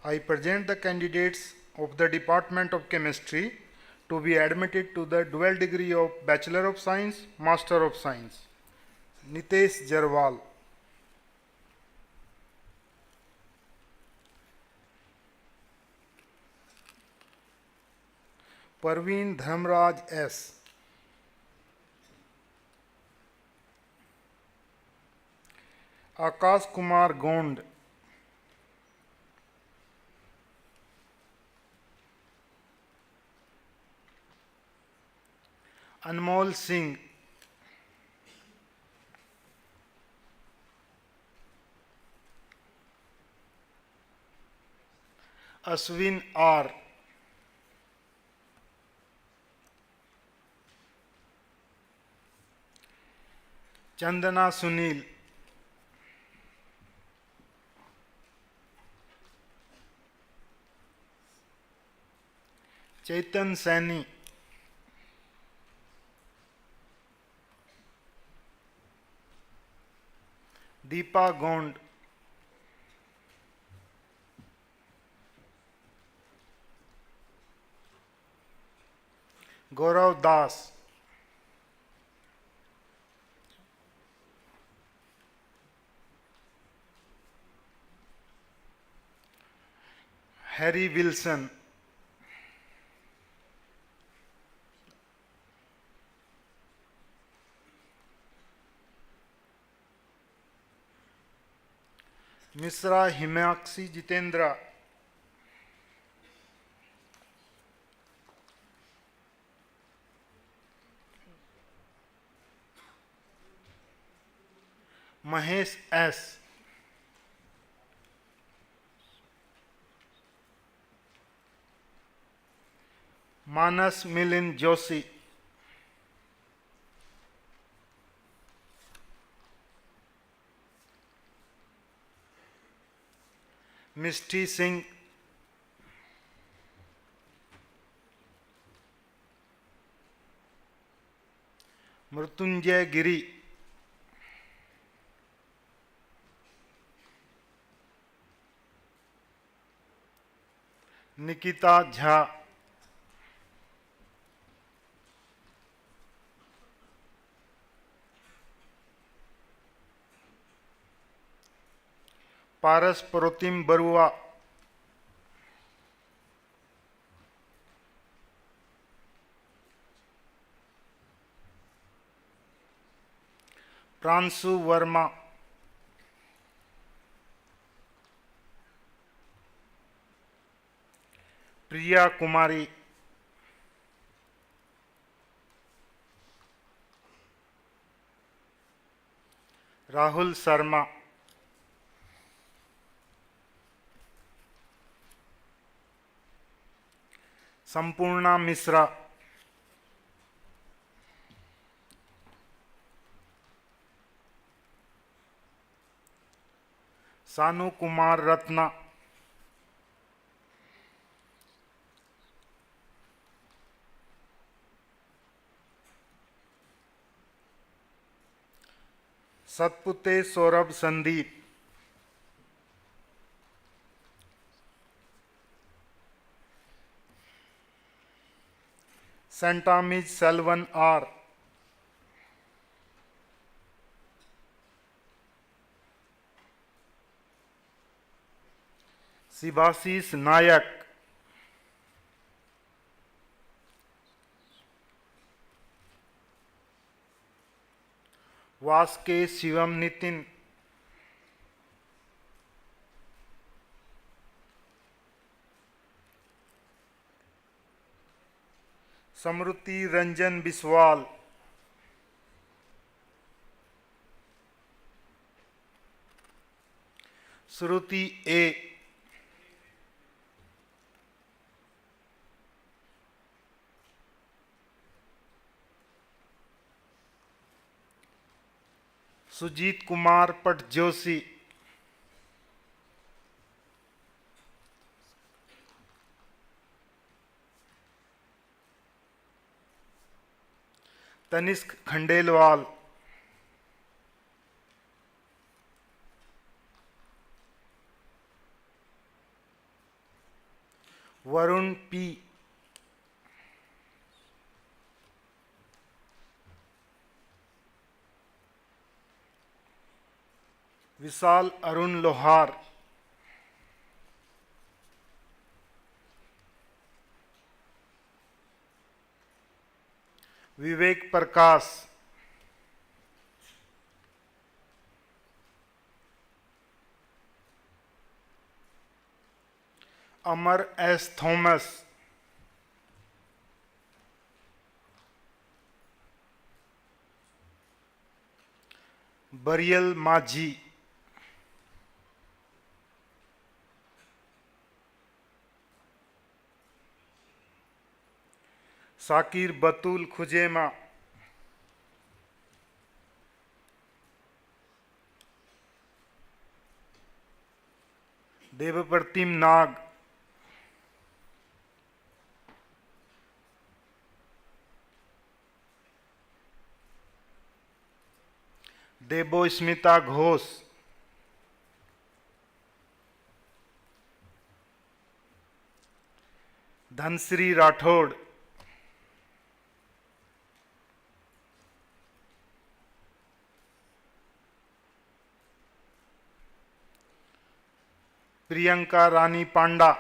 I present the candidates of the Department of Chemistry to be admitted to the dual degree of Bachelor of Science, Master of Science. Nitesh Jarwal, Parveen Dharmaraj S, Akash Kumar Gond, Anmol Singh, Ashwin R, Chandana Sunil, Chaitan Saini, Deepa Gond, Gaurav Das, Harry Wilson, Mishra Himakshi Jitendra, Mahesh S, Manas Milind Joshi, Mishti Singh, Mrityunjay Giri, Nikita Jha, Paras Protim Barua, Pranshu Verma, Priya Kumari, Rahul Sharma, Sampurna Mishra, Sanu Kumar Ratna, Satpute Saurabh Sandeep, Sentamizh Selvan R, Shivashish Nayak, Vaske Shivam Nitin, Smriti Ranjan Biswal, Shruti A, Sujit Kumar पटजोशी, Tanishq Khandelwal, Varun P, विशाल अरुण लोहार, Vivek Prakash, Amar S. Thomas, Burial Maji, Sakir Batul Khujema, Devapratim Nag, Debo Smita Ghosh, Dhansri Rathod, Priyanka Rani Panda,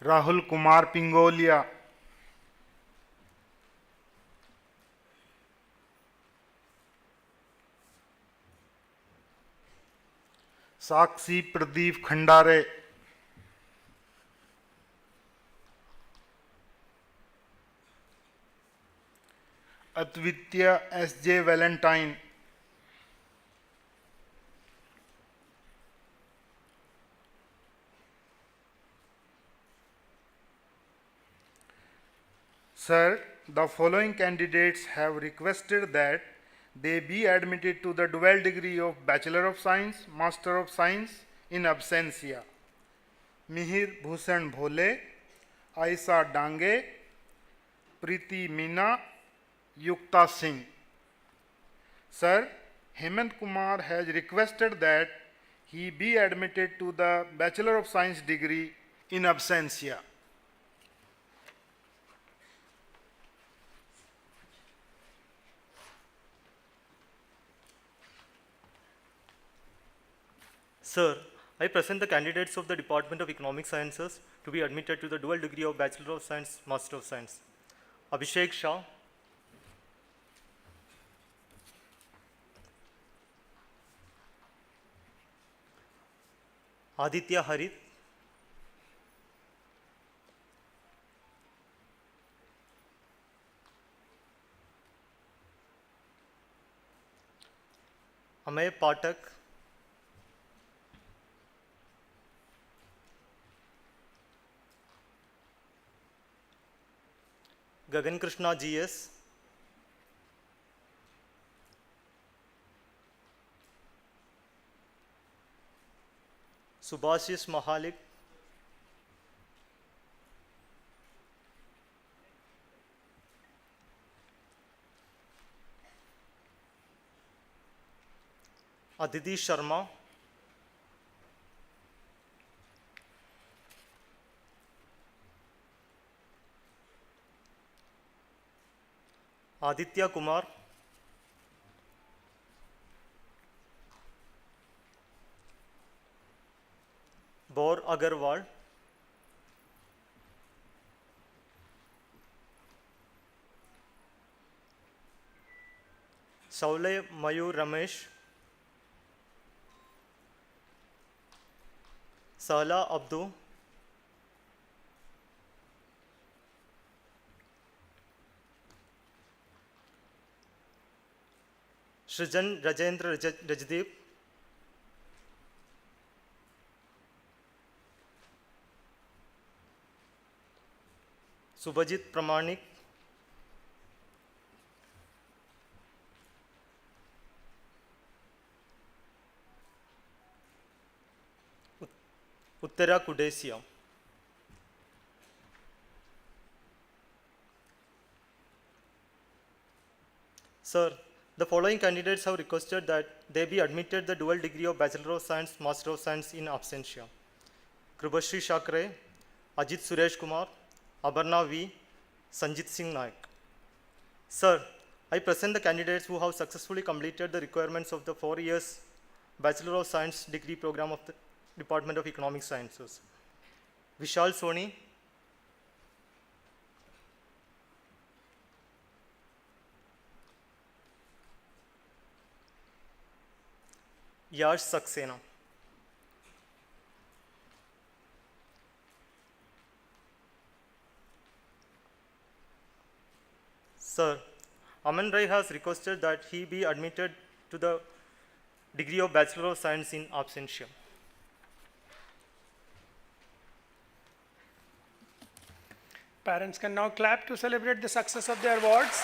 Rahul Kumar Pingolia, Sakshi Pradeep Khandare, Advitya S.J. Valentine, Sir, the following candidates have requested that they be admitted to the dual degree of Bachelor of Science, Master of Science in absentia. Mihir Bhushan Bhole, Aisa Dange, Preeti Meena, Yukta Singh. Sir, Hemant Kumar has requested that he be admitted to the Bachelor of Science degree in absentia. Sir, I present the candidates of the Department of Economic Sciences to be admitted to the dual degree of Bachelor of Science, Master of Science. Abhishek Shah, Aditya Harith, Amay Patak, Gagan Krishna GS, Subhashis Mahalik, Aditi Sharma, Aditya Kumar, Baur Agarwal, Saule Mayur Ramesh, Sala Abdu, Srijan Rajendra Rajdeep, Subhajit Pramanik, Uttara Kudesia. Sir, the following candidates have requested that they be admitted the dual degree of Bachelor of Science, Master of Science in absentia. Krubashri Shakre, Ajit Suresh Kumar, Abarna V, Sanjit Singh Naik. Sir, I present the candidates who have successfully completed the requirements of the 4 years Bachelor of Science degree program of Department of Economic Sciences. Vishal Soni, Yash Saxena, Sir, Aman Rai has requested that he be admitted to the degree of Bachelor of Science in absentia. Parents can now clap to celebrate the success of their wards.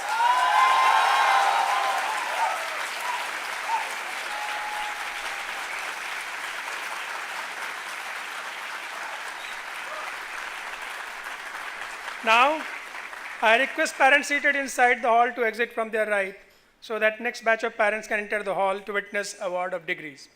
Now, I request parents seated inside the hall to exit from their right so that next batch of parents can enter the hall to witness award of degrees.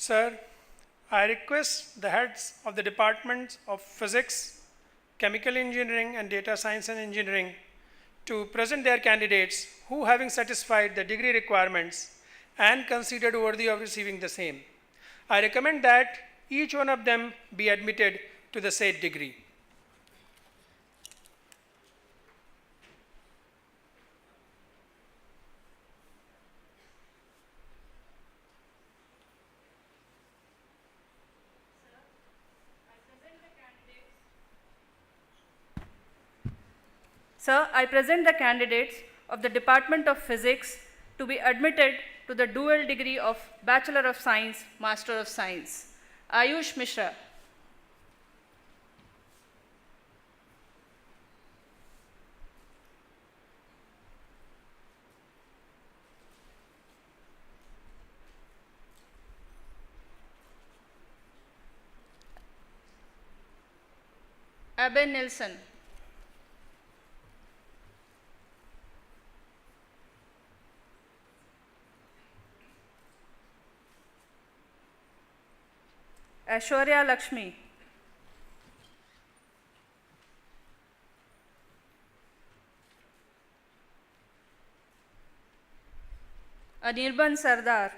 Sir, I request the heads of the departments of Physics, Chemical Engineering and Data Science and Engineering to present their candidates who, having satisfied the degree requirements and considered worthy of receiving the same. I recommend that each one of them be admitted to the said degree. Sir, I present the candidates of the Department of Physics to be admitted to the dual degree of Bachelor of Science, Master of Science. Ayush Mishra. Abhay Nilsson. Aishwarya Lakshmi. Anirban Sardar.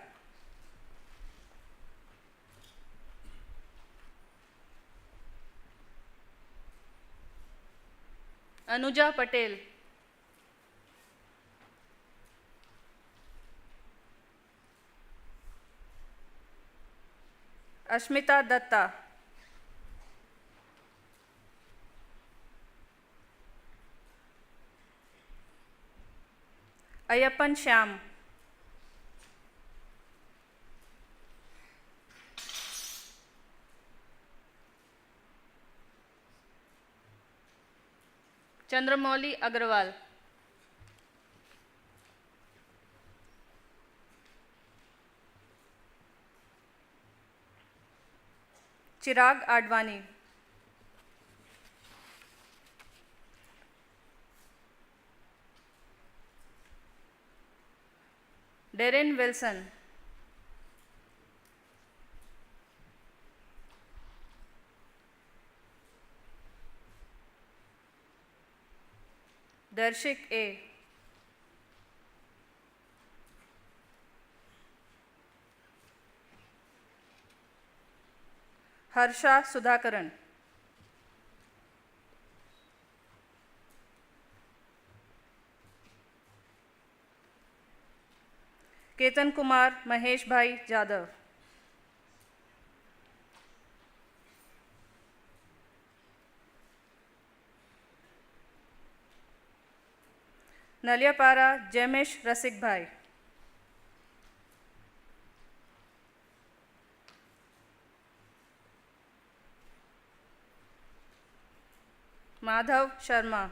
Anuja Patel. Ashmita Datta. Ayappan Shyam. Chandramouli Agrawal. Chirag Advani. Darren Wilson. Darshik A. Harsha Sudhakaran. Ketan Kumar Mahesh Bhai Jadhav. Naliapara Jemesh Rasik Bhai. Madhav Sharma.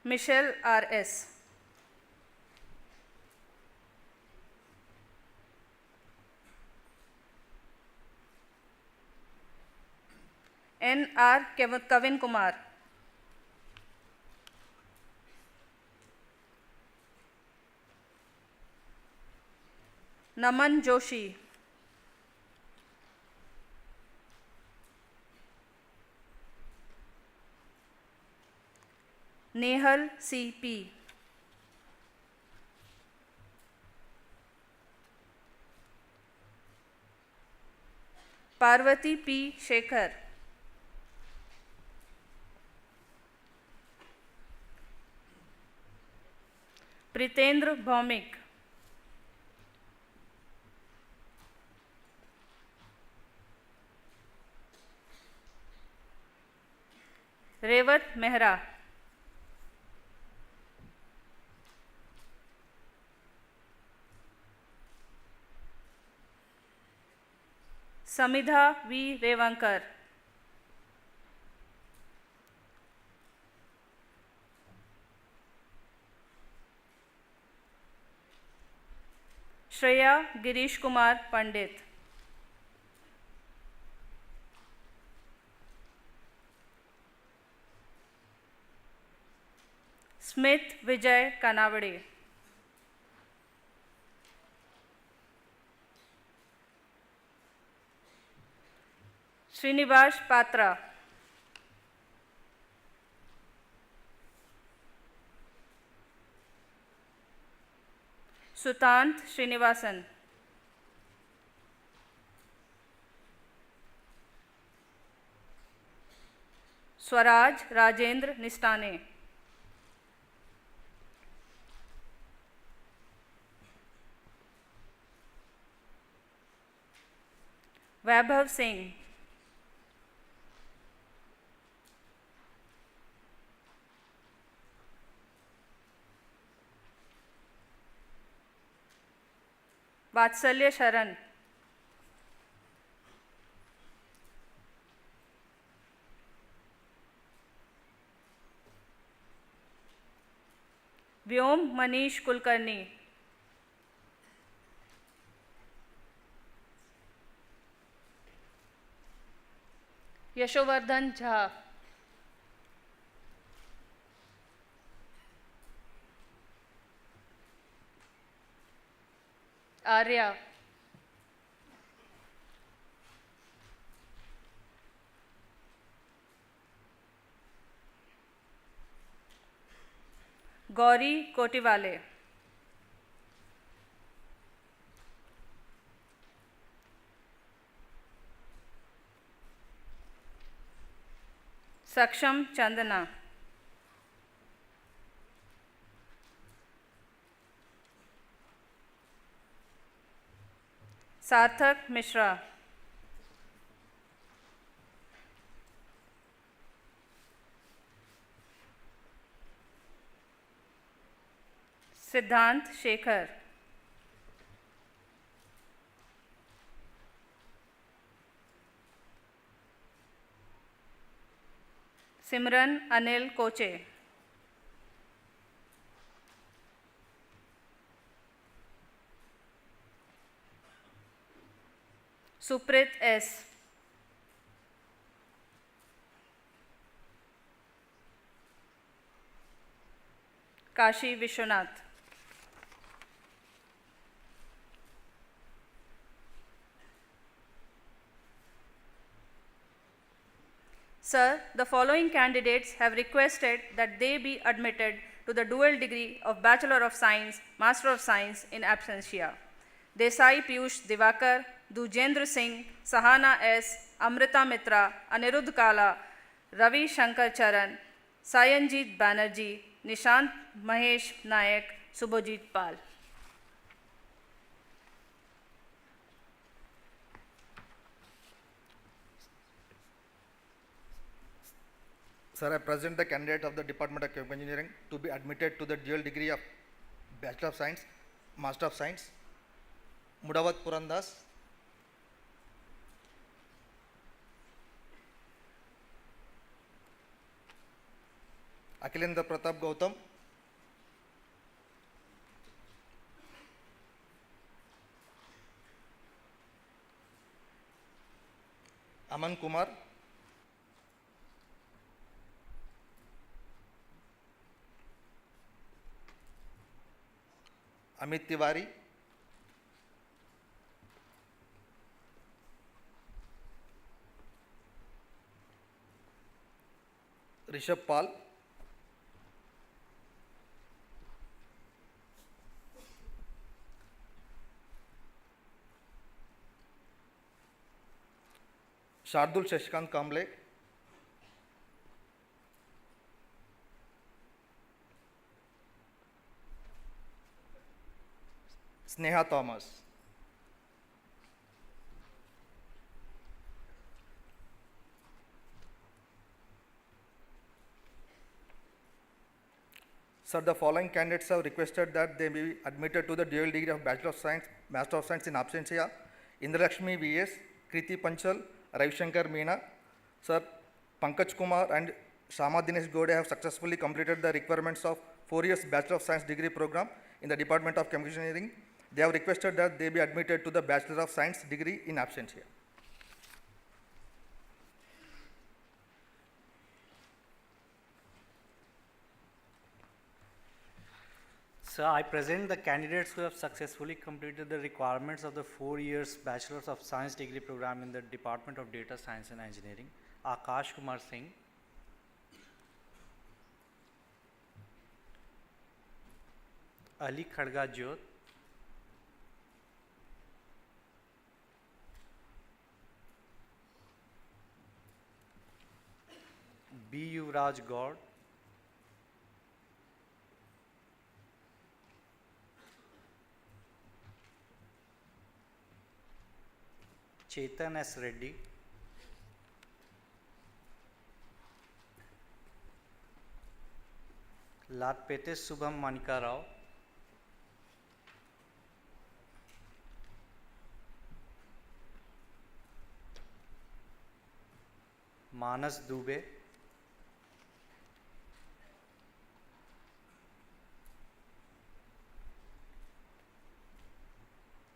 Michelle R.S. N.R. Kavin Kumar. Naman Joshi. Nehal C.P. Parvati P. Shekhar. Pritendra Bhaumik. Revat Mehra. Samidha V. Revankar. Shreya Girish Kumar Pandit. Smith Vijay Kanavade. Srinivas Patra. Sutant Srinivasan, Swaraj Rajendra Nistane, Vaibhav Singh, Vatsalya Sharan, Vyom Manish Kulkarni, Yashovardhan Jha, Arya, Gauri Kotiwale, Saksham Chandana, Sarthak Mishra, Siddhant Shekhar, Simran Anil Koche, Suprit S, Kashi Vishwanath, Sir, the following candidates have requested that they be admitted to the dual degree of Bachelor of Science, Master of Science in absentia. Desai Piyush Divakar, Dujendra Singh, Sahana S, Amrita Mitra, Anirudh Kala, Ravi Shankar Charan, Sayanjit Banerjee, Nishant Mahesh Nayak, Subhojit Pal. Sir, I present the candidate of the Department of Chemical Engineering to be admitted to the dual degree of Bachelor of Science, Master of Science. Mudavat Purandas, Akhilendra Pratap Gautam, Aman Kumar, Amit Tiwari, Rishabh Pal, Shardul Shashikant Kamble, Sneha Thomas. Sir, the following candidates have requested that they be admitted to the dual degree of Bachelor of Science, Master of Science in absentia. Indralakshmi V.S., Kriti Panchal, Ravishankar Meena. Sir, Pankaj Kumar and Shama Dinesh Gode have successfully completed the requirements of 4 years Bachelor of Science degree program in the Department of Chemical Engineering. They have requested that they be admitted to the Bachelor of Science degree in absentia. Sir, I present the candidates who have successfully completed the requirements of the 4 years Bachelor of Science degree program in the Department of Data Science and Engineering. Akash Kumar Singh, Ali Khadga Jyot, Shivraj Gaur, Chetan S. Reddy, Latpete Subham Manika Rao, Manas Dubey,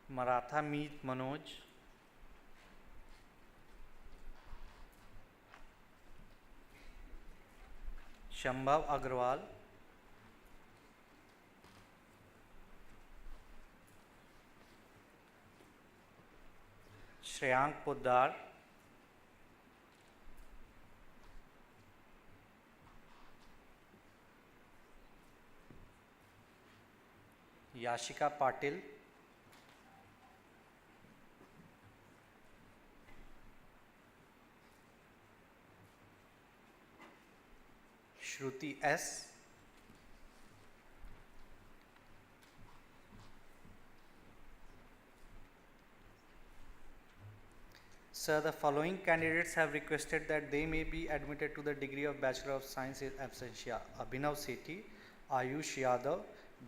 Maratha Meet Manoj, Shambhav Agrawal, Shreyank Poddar, Yashika Patil, Shruti S, Sir, the following candidates have requested that they may be admitted to the degree of Bachelor of Science in absentia: Abhinav Sethi, Ayush Yadav,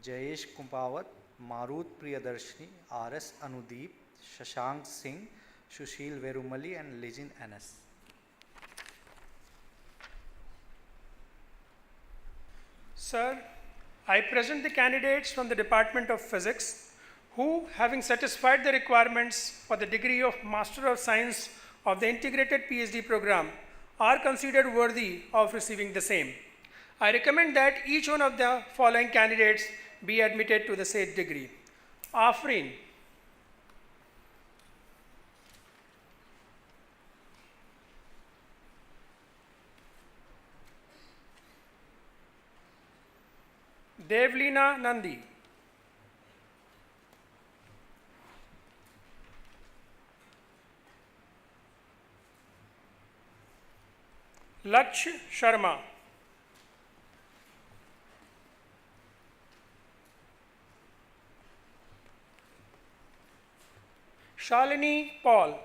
Jayesh Kumpawat, Marut Priyadarshini, R.S. Anudeep, Shashank Singh, Sushil Verumali, and Lijin N.S. Sir, I present the candidates from the Department of Physics who, having satisfied the requirements for the degree of Master of Science of the Integrated PhD program, are considered worthy of receiving the same. I recommend that each one of the following candidates be admitted to the said degree. Afreen, Devleena Nandi, Laksh Sharma, Shalini Paul,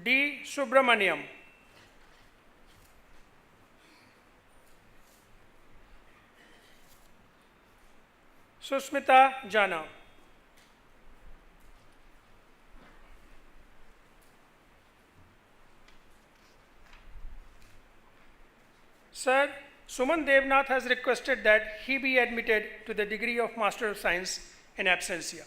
D. Subramaniam, Susmita Jana, Sir, Suman Devnath has requested that he be admitted to the degree of Master of Science in absentia.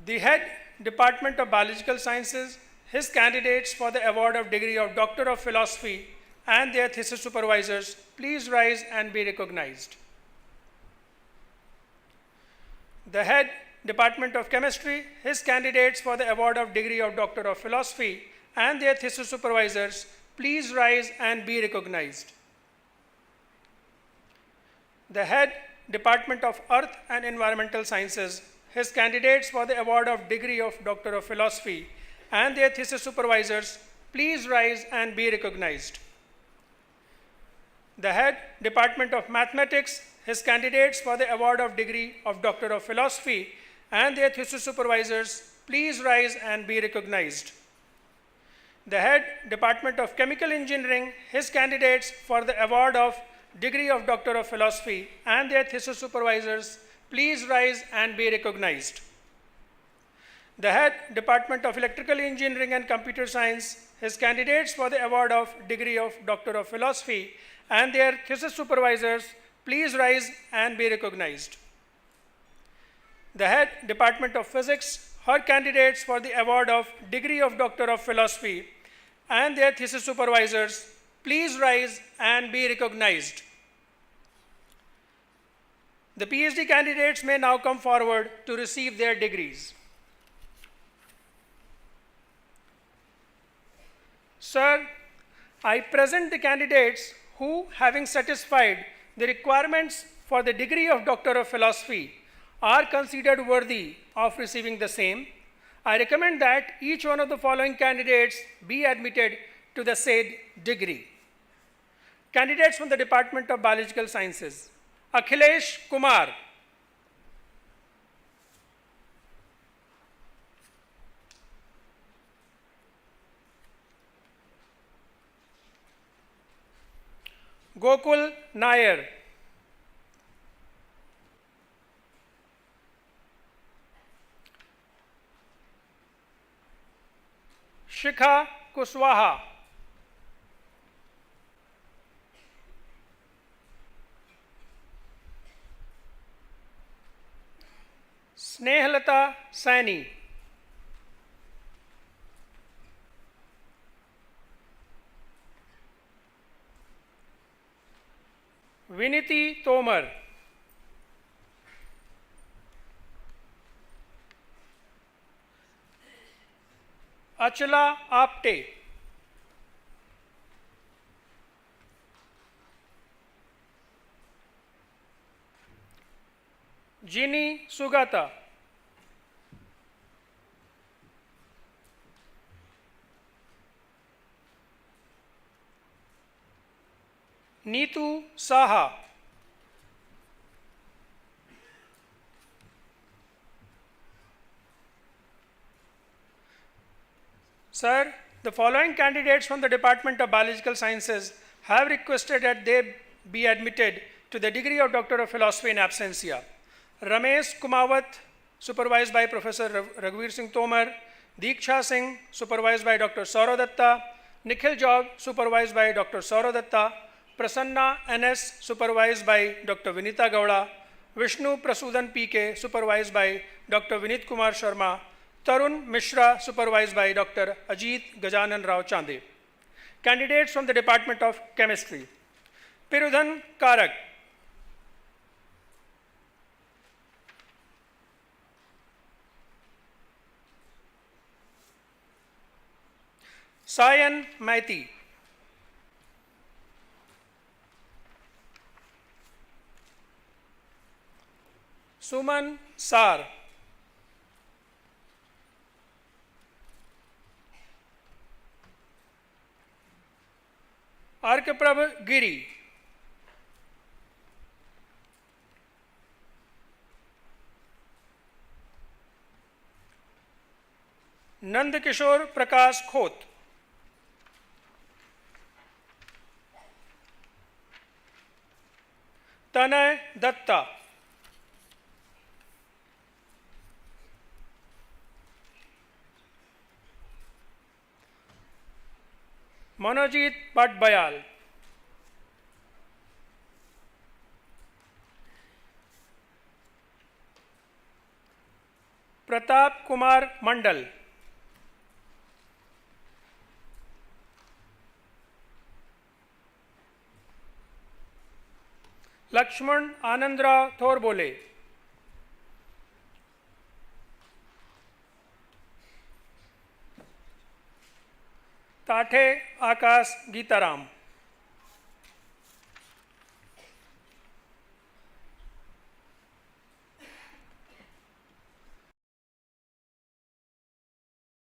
The head Department of Biological Sciences, his candidates for the award of degree of Doctor of Philosophy and their thesis supervisors, please rise and be recognized. The head Department of Chemistry, his candidates for the award of degree of Doctor of Philosophy and their thesis supervisors, please rise and be recognized. The head Department of Earth and Environmental Sciences, his candidates for the award of degree of Doctor of Philosophy and their thesis supervisors, please rise and be recognized. The head Department of Mathematics, his candidates for the award of degree of Doctor of Philosophy and their thesis supervisors, please rise and be recognized. The head Department of Chemical Engineering, his candidates for the award of degree of Doctor of Philosophy and their thesis supervisors, please rise and be recognized. The head Department of Electrical Engineering and Computer Science, his candidates for the award of degree of Doctor of Philosophy and their thesis supervisors, please rise and be recognized. The head Department of Physics, her candidates for the award of degree of Doctor of Philosophy and their thesis supervisors, please rise and be recognized. The PhD candidates may now come forward to receive their degrees. Sir, I present the candidates who, having satisfied the requirements for the degree of Doctor of Philosophy are considered worthy of receiving the same, I recommend that each one of the following candidates be admitted to the said degree. Candidates from the Department of Biological Sciences: Akhilesh Kumar, Gokul Nair, Shikha Kuswaha, Snehlata Saini, Viniti Tomar, Achala Apte, Ginny Sugata, Neetu Saha, Sir, the following candidates from the Department of Biological Sciences have requested that they be admitted to the degree of Doctor of Philosophy in absentia: Ramesh Kumawat, supervised by Professor Raghuveer Singh Tomar; Diksha Singh, supervised by Dr. Saurav Datta; Nikhil Job, supervised by Dr. Saurav Datta; Prasanna NS, supervised by Dr. Vinita Gowda; Vishnu Prasudan PK, supervised by Dr. Vinit Kumar Sharma; Tarun Mishra, supervised by Dr. Ajit Gajanan Rao Chande. Candidates from the Department of Chemistry: Pirudhan Karak, Sayan Maiti, Suman Sar, Arkaprabh Giri, Nandakishore Prakash Khoth, Tanay Datta, Manojit Bhatbayal, Pratap Kumar Mandal, Lakshman Anandrao Thorbole, Tathe Akash Gitaram,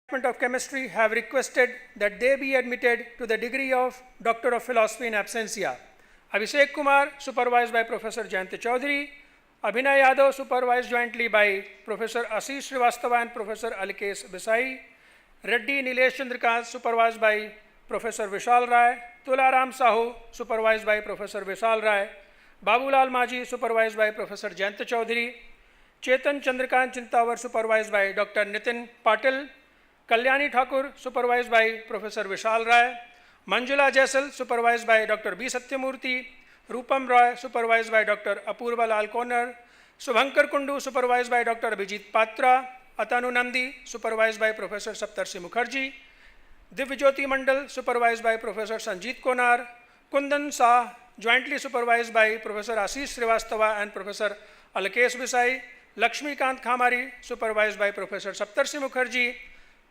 Department of Chemistry have requested that they be admitted to the degree of Doctor of Philosophy in absentia: Abhishek Kumar, supervised by Professor Jayant Chaudhary; Abhinay Yadav, supervised jointly by Professor Ashish Srivastava and Professor Alkesh Bisai; Reddy Nilesh Chandrakant, supervised by Professor Vishal Rai; Tularam Sahu, supervised by Professor Vishal Rai; Babulal Maji, supervised by Professor Jayant Chaudhary; Chetan Chandrakant Chintawar, supervised by Dr. Nitin Patil; Kalyani Thakur, supervised by Professor Vishal Rai; Manjula Jaisal, supervised by Dr. B. Satyamurthy; Rupam Roy, supervised by Dr. Apurva Lal Konar; Subhankar Kundu, supervised by Dr. Abhijit Patra; Atanu Nandi, supervised by Professor Saptarshi Mukherjee; Divyajyoti Mandal, supervised by Professor Sanjeet Konar; Kundan Shah, jointly supervised by Professor Ashish Srivastava and Professor Alkesh Bisai; Lakshmikant Khamari, supervised by Professor Saptarshi Mukherjee;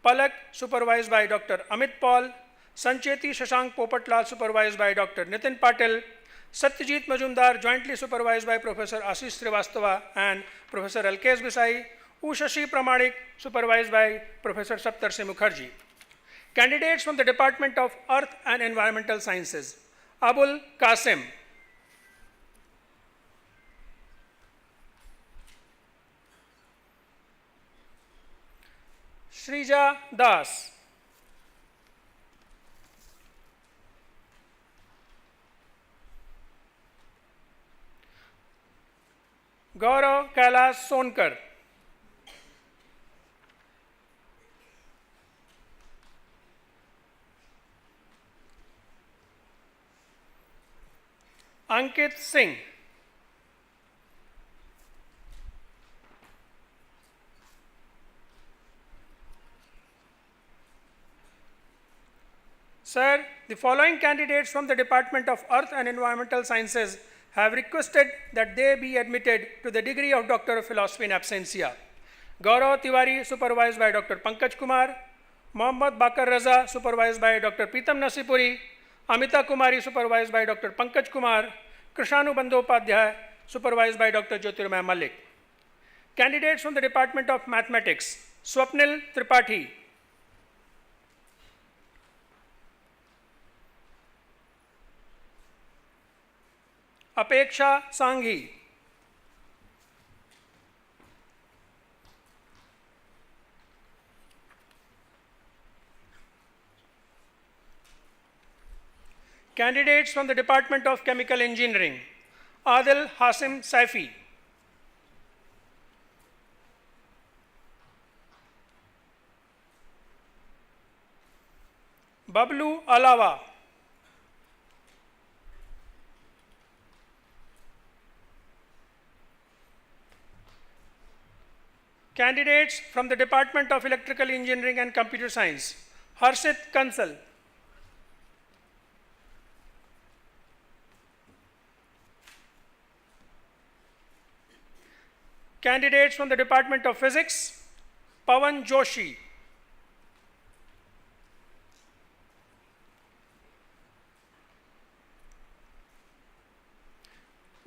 Palak, supervised by Dr. Amit Paul; Sancheti Shashank Popatlal, supervised by Dr. Nitin Patil; Satyajit Majumdar, jointly supervised by Professor Ashish Srivastava and Professor Alkesh Bisai. Ushashi Pramanik, supervised by Professor Saptarshi Mukherjee. Candidates from the Department of Earth and Environmental Sciences: Abul Qasim, Shrija Das, Gaurav Kailash Sonkar, Ankit Singh, Sir, the following candidates from the Department of Earth and Environmental Sciences have requested that they be admitted to the degree of Doctor of Philosophy in absentia: Gaurav Tiwari, supervised by Dr. Pankaj Kumar; Mohammad Bakar Raza, supervised by Dr. Pritam Nasipuri; Amita Kumari, supervised by Dr. Pankaj Kumar; Krishanu Bandyopadhyay, supervised by Dr. Jyotirmay Malik. Candidates from the Department of Mathematics: Swapnil Tripathi, Apeksha Sanghi, candidates from the Department of Chemical Engineering: Adil Hasim Saifi, Bablu Alawa, candidates from the Department of Electrical Engineering and Computer Science: Harshit Kansal, candidates from the Department of Physics: Pawan Joshi,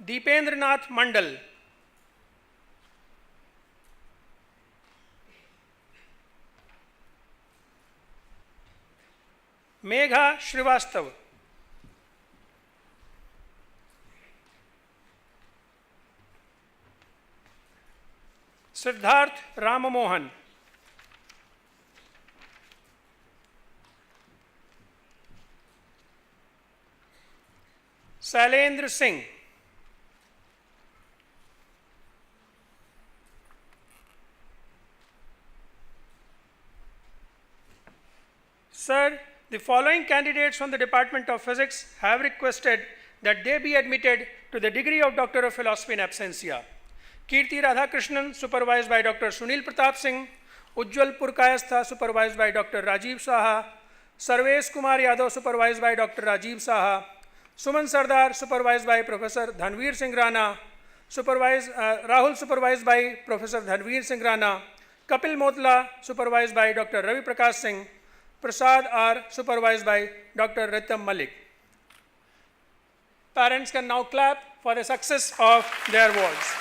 Deependranath Mandal, Megha Srivastav, Siddharth Ramamohan, Sailendra Singh, Sir, the following candidates from the Department of Physics have requested that they be admitted to the degree of Doctor of Philosophy in absentia: Kirti Radhakrishnan, supervised by Dr. Sunil Pratap Singh; Ujjwal Purkayastha, supervised by Dr. Rajiv Saha; Sarvesh Kumar Yadav, supervised by Dr. Rajiv Saha; Suman Sardar, supervised by Professor Dhanveer Singh Rana; Rahul, supervised by Professor Dhanveer Singh Rana; Kapil Motla, supervised by Dr. Ravi Prakash Singh; Prasad R, supervised by Dr. Ritam Malik. Parents can now clap for the success of their wards.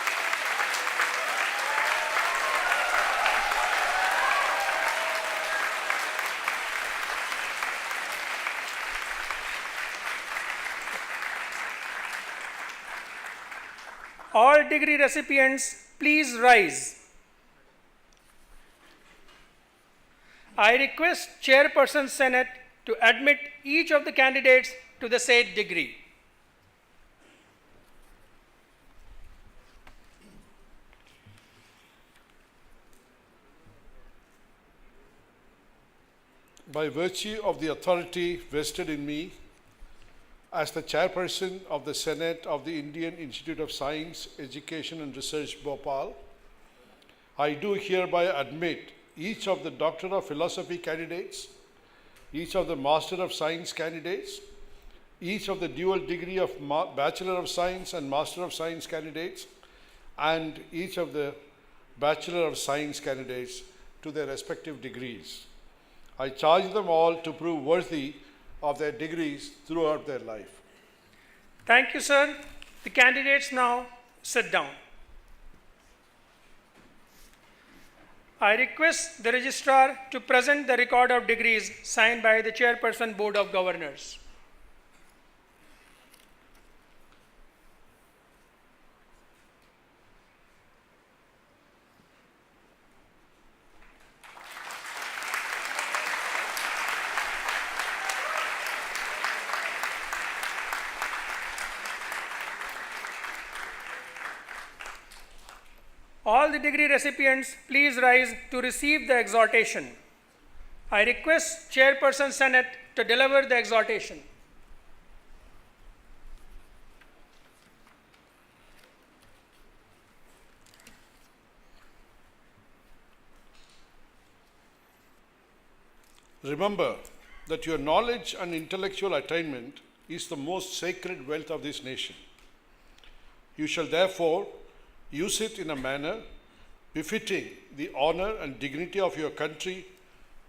All degree recipients, please rise. I request Chairperson Senate to admit each of the candidates to the said degree. By virtue of the authority vested in me as the Chairperson of the Senate of the Indian Institute of Science, Education and Research, Bhopal, I do hereby admit each of the Doctor of Philosophy candidates, each of the Master of Science candidates, each of the dual degree of Bachelor of Science and Master of Science candidates, and each of the Bachelor of Science candidates to their respective degrees. I charge them all to prove worthy of their degrees throughout their life. Thank you, sir. The candidates now sit down. I request the registrar to present the record of degrees signed by the Chairperson Board of Governors. All the degree recipients, please rise to receive the exhortation. I request Chairperson Senate to deliver the exhortation. Remember that your knowledge and intellectual attainment is the most sacred wealth of this nation. You shall therefore use it in a manner befitting the honor and dignity of your country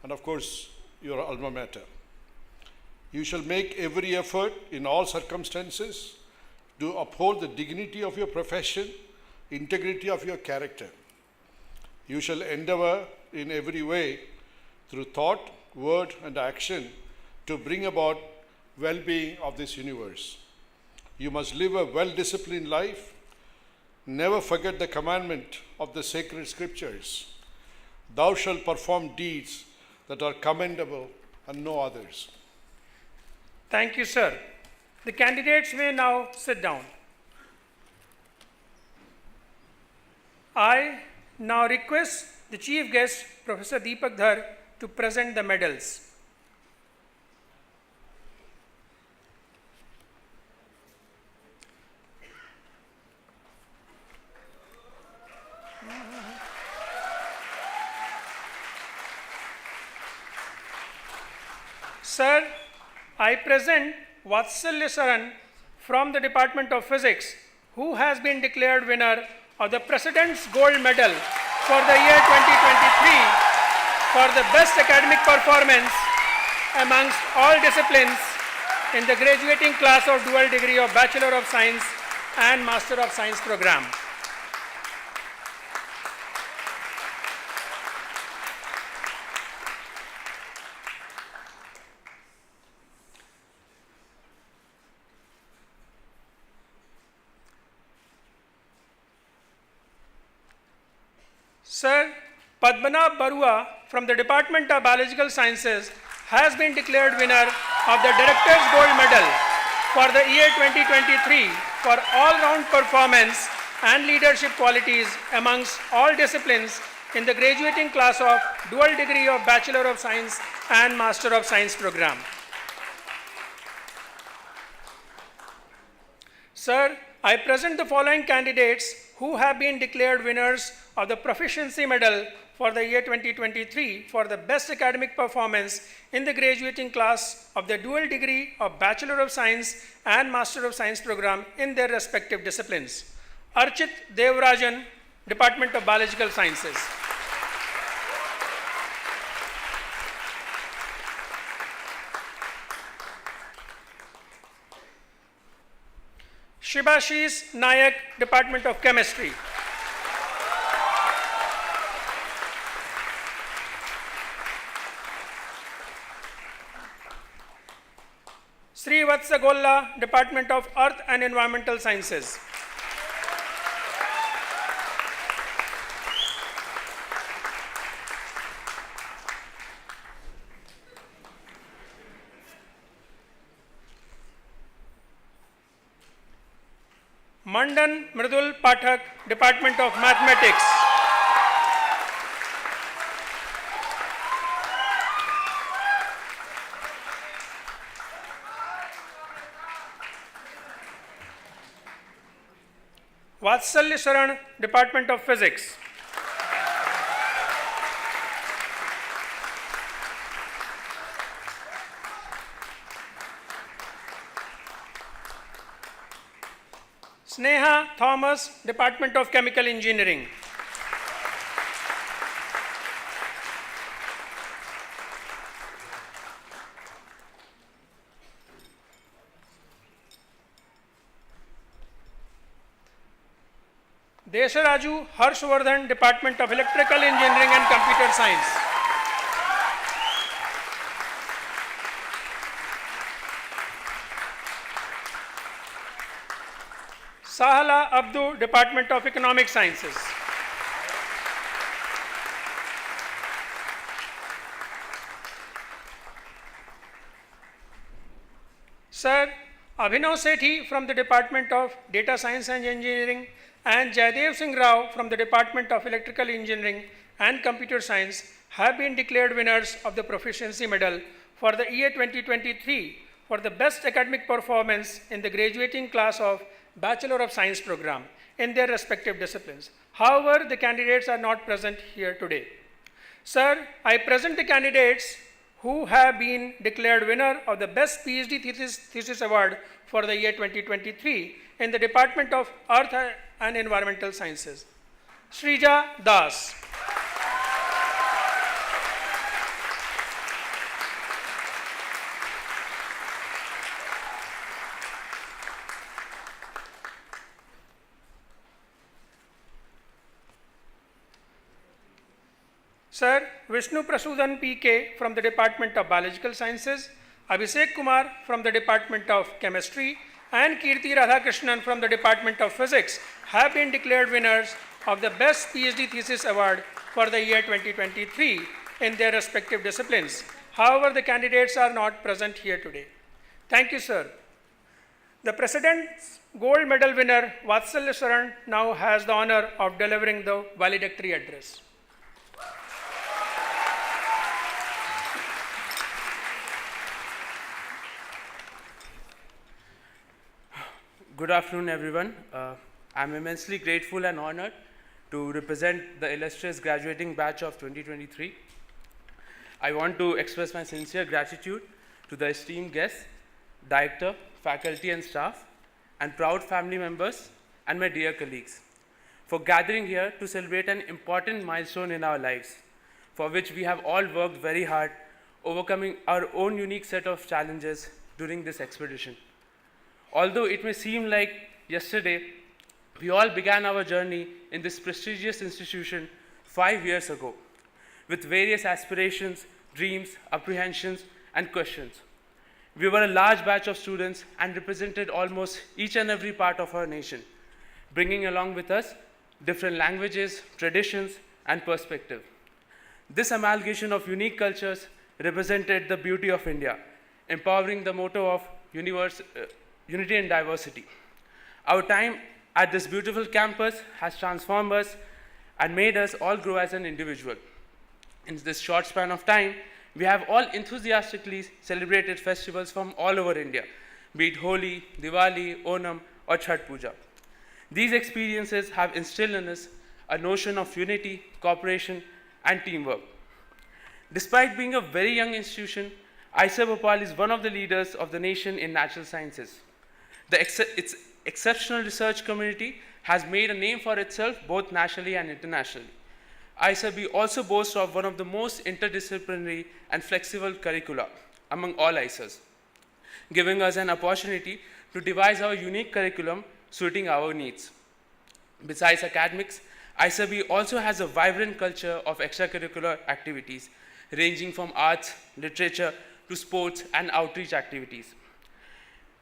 and, of course, your alma mater. You shall make every effort in all circumstances to uphold the dignity of your profession, integrity of your character. You shall endeavor in every way through thought, word, and action to bring about well-being of this universe. You must live a well-disciplined life. Never forget the commandment of the sacred scriptures. Thou shalt perform deeds that are commendable and no others. Thank you, sir. The candidates may now sit down. I now request the chief guest, Professor Deepak Dhar, to present the medals. Sir, I present Vatsalya Saran from the Department of Physics, who has been declared winner of the President's Gold Medal for the year 2023 for the best academic performance amongst all disciplines in the graduating class of dual degree of Bachelor of Science and Master of Science program. Sir, Padmanabh Barua from the Department of Biological Sciences has been declared winner of the Director's Gold Medal for the year 2023 for all-round performance and leadership qualities amongst all disciplines in the graduating class of dual degree of Bachelor of Science and Master of Science program. Sir, I present the following candidates who have been declared winners of the Proficiency Medal for the year 2023 for the best academic performance in the graduating class of the dual degree of Bachelor of Science and Master of Science program in their respective disciplines. Archit Devrajan, Department of Biological Sciences. Shibashis Nayak, Department of Chemistry. Srivatsa Golla, Department of Earth and Environmental Sciences. Mandan Mridul Pathak, Department of Mathematics. Vatsalya Saran, Department of Physics. Sneha Thomas, Department of Chemical Engineering. Desaraju Harshvardhan, Department of Electrical Engineering and Computer Science. Sahala Abdu, Department of Economic Sciences. Sir Abhinav Sethi from the Department of Data Science and Engineering and Jaidev Singh Rao from the Department of Electrical Engineering and Computer Science have been declared winners of the Proficiency Medal for the year 2023 for the best academic performance in the graduating class of Bachelor of Science program in their respective disciplines. However, the candidates are not present here today. Sir, I present the candidates who have been declared winner of the Best PhD Thesis Award for the year 2023 in the Department of Earth and Environmental Sciences. Srija Das. Sir Vishnu Prasudan PK from the Department of Biological Sciences, Abhishek Kumar from the Department of Chemistry, and Kirti Radhakrishnan from the Department of Physics have been declared winners of the Best PhD Thesis Award for the year 2023 in their respective disciplines. However, the candidates are not present here today. Thank you, sir. The President's Gold Medal winner, Vatsalya Saran, now has the honor of delivering the valedictory address. Good afternoon, everyone. I'm immensely grateful and honored to represent the illustrious graduating batch of 2023. I want to express my sincere gratitude to the esteemed guests, director, faculty and staff, and proud family members, and my dear colleagues, for gathering here to celebrate an important milestone in our lives, for which we have all worked very hard, overcoming our own unique set of challenges during this expedition. Although it may seem like yesterday, we all began our journey in this prestigious institution 5 years ago, with various aspirations, dreams, apprehensions, and questions. We were a large batch of students and represented almost each and every part of our nation, bringing along with us different languages, traditions, and perspective. This amalgamation of unique cultures represented the beauty of India, empowering the motto of unity and diversity. Our time at this beautiful campus has transformed us and made us all grow as an individual. In this short span of time, we have all enthusiastically celebrated festivals from all over India, be it Holi, Diwali, Onam, or Chhath Puja. These experiences have instilled in us a notion of unity, cooperation, and teamwork. Despite being a very young institution, IISER Bhopal is one of the leaders of the nation in natural sciences. Its exceptional research community has made a name for itself both nationally and internationally. IISER also boasts of one of the most interdisciplinary and flexible curricula among all IISERs, giving us an opportunity to devise our unique curriculum suiting our needs. Besides academics, IISER also has a vibrant culture of extracurricular activities, ranging from arts, literature, to sports and outreach activities.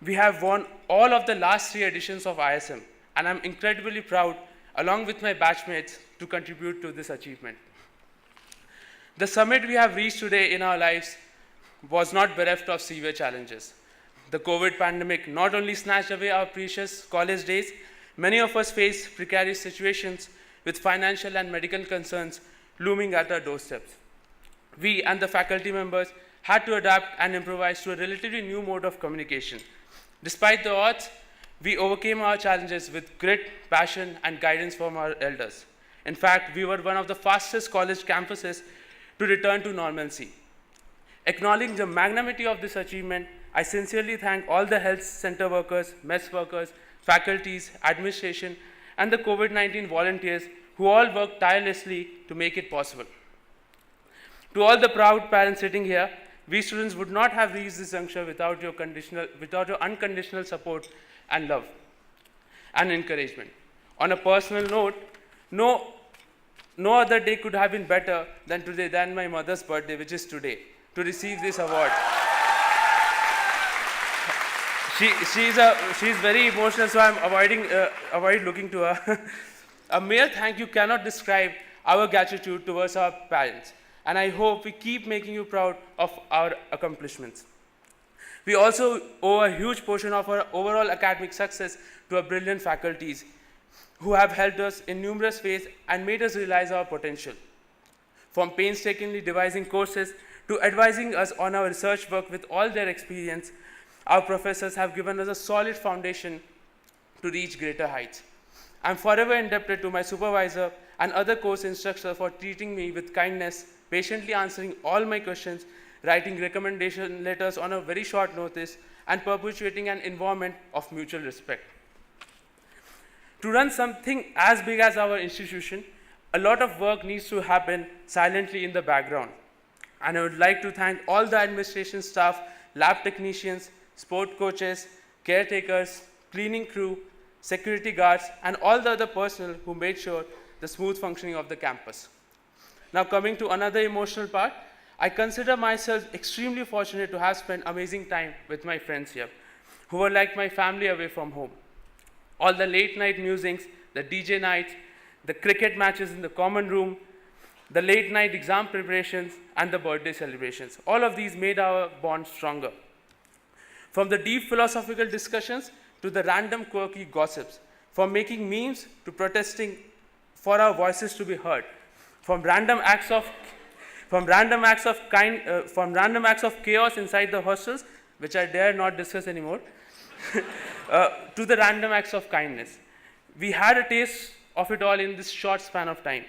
We have won all of the last 3 editions of ISM, and I'm incredibly proud, along with my batchmates, to contribute to this achievement. The summit we have reached today in our lives was not bereft of severe challenges. The COVID pandemic not only snatched away our precious college days, many of us faced precarious situations with financial and medical concerns looming at our doorsteps. We and the faculty members had to adapt and improvise to a relatively new mode of communication. Despite the odds, we overcame our challenges with grit, passion, and guidance from our elders. In fact, we were one of the fastest college campuses to return to normalcy. Acknowledging the magnanimity of this achievement, I sincerely thank all the health center workers, mess workers, faculties, administration, and the COVID-19 volunteers who all worked tirelessly to make it possible. To all the proud parents sitting here, we students would not have reached this juncture without your unconditional support and love and encouragement. On a personal note, no other day could have been better than today, than my mother's birthday, which is today, to receive this award. She's very emotional, so I'm avoid looking to her. A mere thank you cannot describe our gratitude towards our parents, and I hope we keep making you proud of our accomplishments. We also owe a huge portion of our overall academic success to our brilliant faculties who have helped us in numerous ways and made us realize our potential. From painstakingly devising courses to advising us on our research work with all their experience, our professors have given us a solid foundation to reach greater heights. I'm forever indebted to my supervisor and other course instructors for treating me with kindness, patiently answering all my questions, writing recommendation letters on a very short notice, and perpetuating an environment of mutual respect. To run something as big as our institution, a lot of work needs to happen silently in the background. And I would like to thank all the administration staff, lab technicians, sport coaches, caretakers, cleaning crew, security guards, and all the other personnel who made sure the smooth functioning of the campus. Now coming to another emotional part, I consider myself extremely fortunate to have spent amazing time with my friends here, who were like my family away from home. All the late night musings, the DJ nights, the cricket matches in the common room, the late night exam preparations, and the birthday celebrations. All of these made our bond stronger. From the deep philosophical discussions to the random quirky gossips, from making memes to protesting for our voices to be heard, from random acts of chaos inside the hostels, which I dare not discuss anymore, to the random acts of kindness. We had a taste of it all in this short span of time.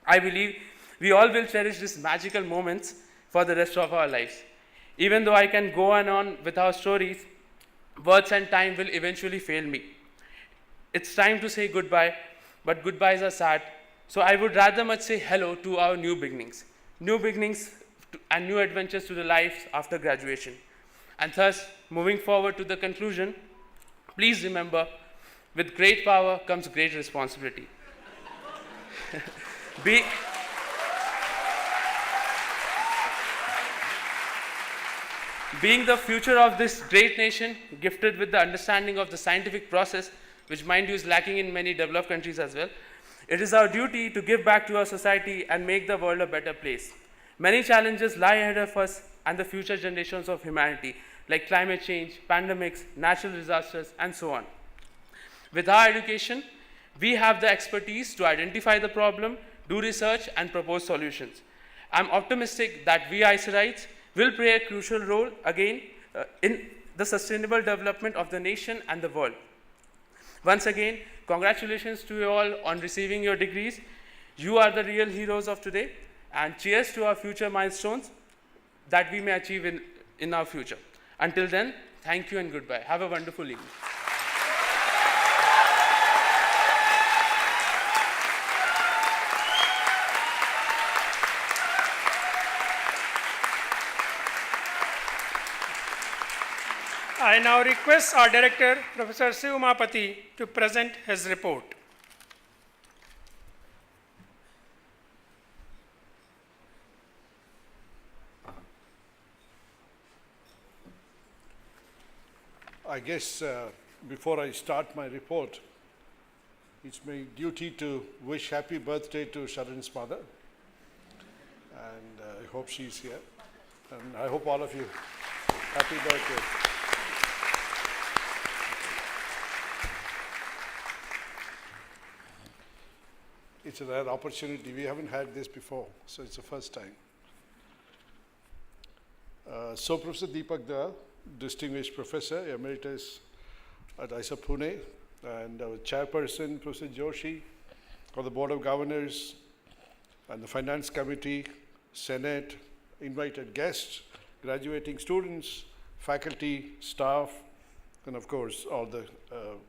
I believe we all will cherish these magical moments for the rest of our lives. Even though I can go on with our stories, words and time will eventually fail me. It's time to say goodbye, but goodbyes are sad, so I would rather much say hello to our new beginnings and new adventures to the lives after graduation. And thus, moving forward to the conclusion, please remember, with great power comes great responsibility. Being the future of this great nation, gifted with the understanding of the scientific process, which mind you is lacking in many developed countries as well, it is our duty to give back to our society and make the world a better place. Many challenges lie ahead of us and the future generations of humanity, like climate change, pandemics, natural disasters, and so on. With our education, we have the expertise to identify the problem, do research, and propose solutions. I'm optimistic that we IISERites will play a crucial role again in the sustainable development of the nation and the world. Once again, congratulations to you all on receiving your degrees. You are the real heroes of today, and cheers to our future milestones that we may achieve in our future. Until then, thank you and goodbye. Have a wonderful evening. I now request our director, Professor Shiv Umapati, to present his report. I guess before I start my report, it's my duty to wish happy birthday to Sharan's mother. And I hope she's here. And I hope all of you, happy birthday. It's a rare opportunity. We haven't had this before, so it's the first time. So Professor Deepak Dayal, Distinguished Professor Emeritus at IISER Pune, and our Chairperson, Professor Joshi, of the Board of Governors, and the Finance Committee, Senate, invited guests, graduating students, faculty, staff, and of course, all the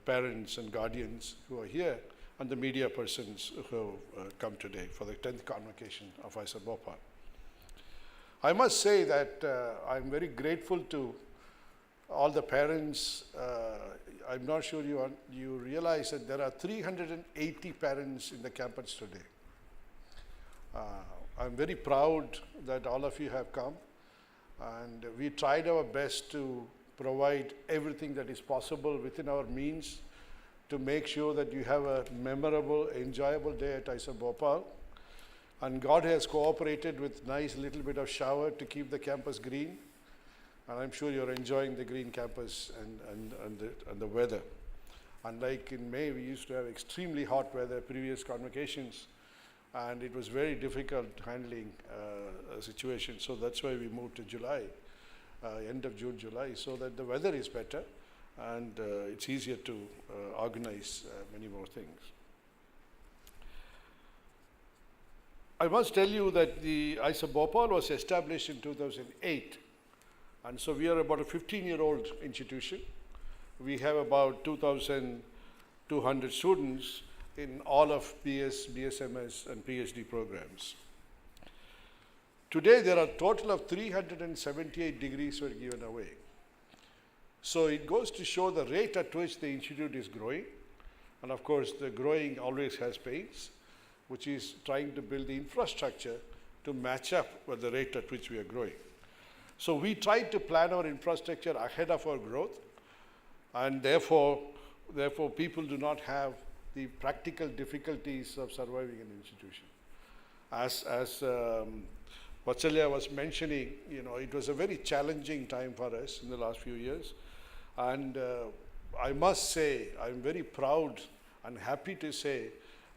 parents and guardians who are here, and the media persons who come today for the 10th Convocation of IISER Bhopal. I must say that I'm very grateful to all the parents, I'm not sure you realize that there are 380 parents in the campus today. I'm very proud that all of you have come, and we tried our best to provide everything that is possible within our means to make sure that you have a memorable, enjoyable day at IISER Bhopal. And God has cooperated with nice little bit of shower to keep the campus green. And I'm sure you're enjoying the green campus and the weather. Unlike in May, we used to have extremely hot weather, previous convocations, and it was very difficult handling a situation. So that's why we moved to July, end of June, July, so that the weather is better and it's easier to organize many more things. I must tell you that the IISER Bhopal was established in 2008. And so we are about a 15-year-old institution. We have about 2,200 students in all of BS, BSMS, and PhD programs. Today, there are a total of 378 degrees were given away. So it goes to show the rate at which the institute is growing. And of course, the growing always has pains, which is trying to build the infrastructure to match up with the rate at which we are growing. So we tried to plan our infrastructure ahead of our growth, and therefore people do not have the practical difficulties of surviving an institution. As Vatsalya was mentioning, it was a very challenging time for us in the last few years, and I must say I'm very proud and happy to say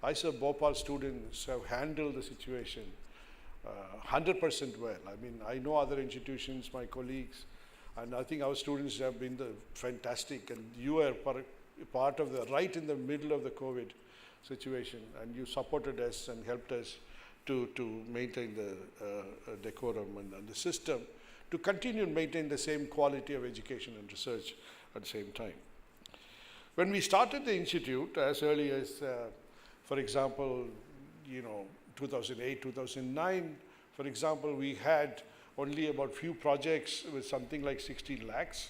IISER Bhopal students have handled the situation 100% well. I mean, I know other institutions, my colleagues, and I think our students have been fantastic, and you are part of right in the middle of the COVID situation, and you supported us and helped us to maintain the decorum and the system, to continue to maintain the same quality of education and research at the same time. When we started the institute, as early as, for example, 2008, 2009, for example, we had only about few projects with something like 16 lakhs.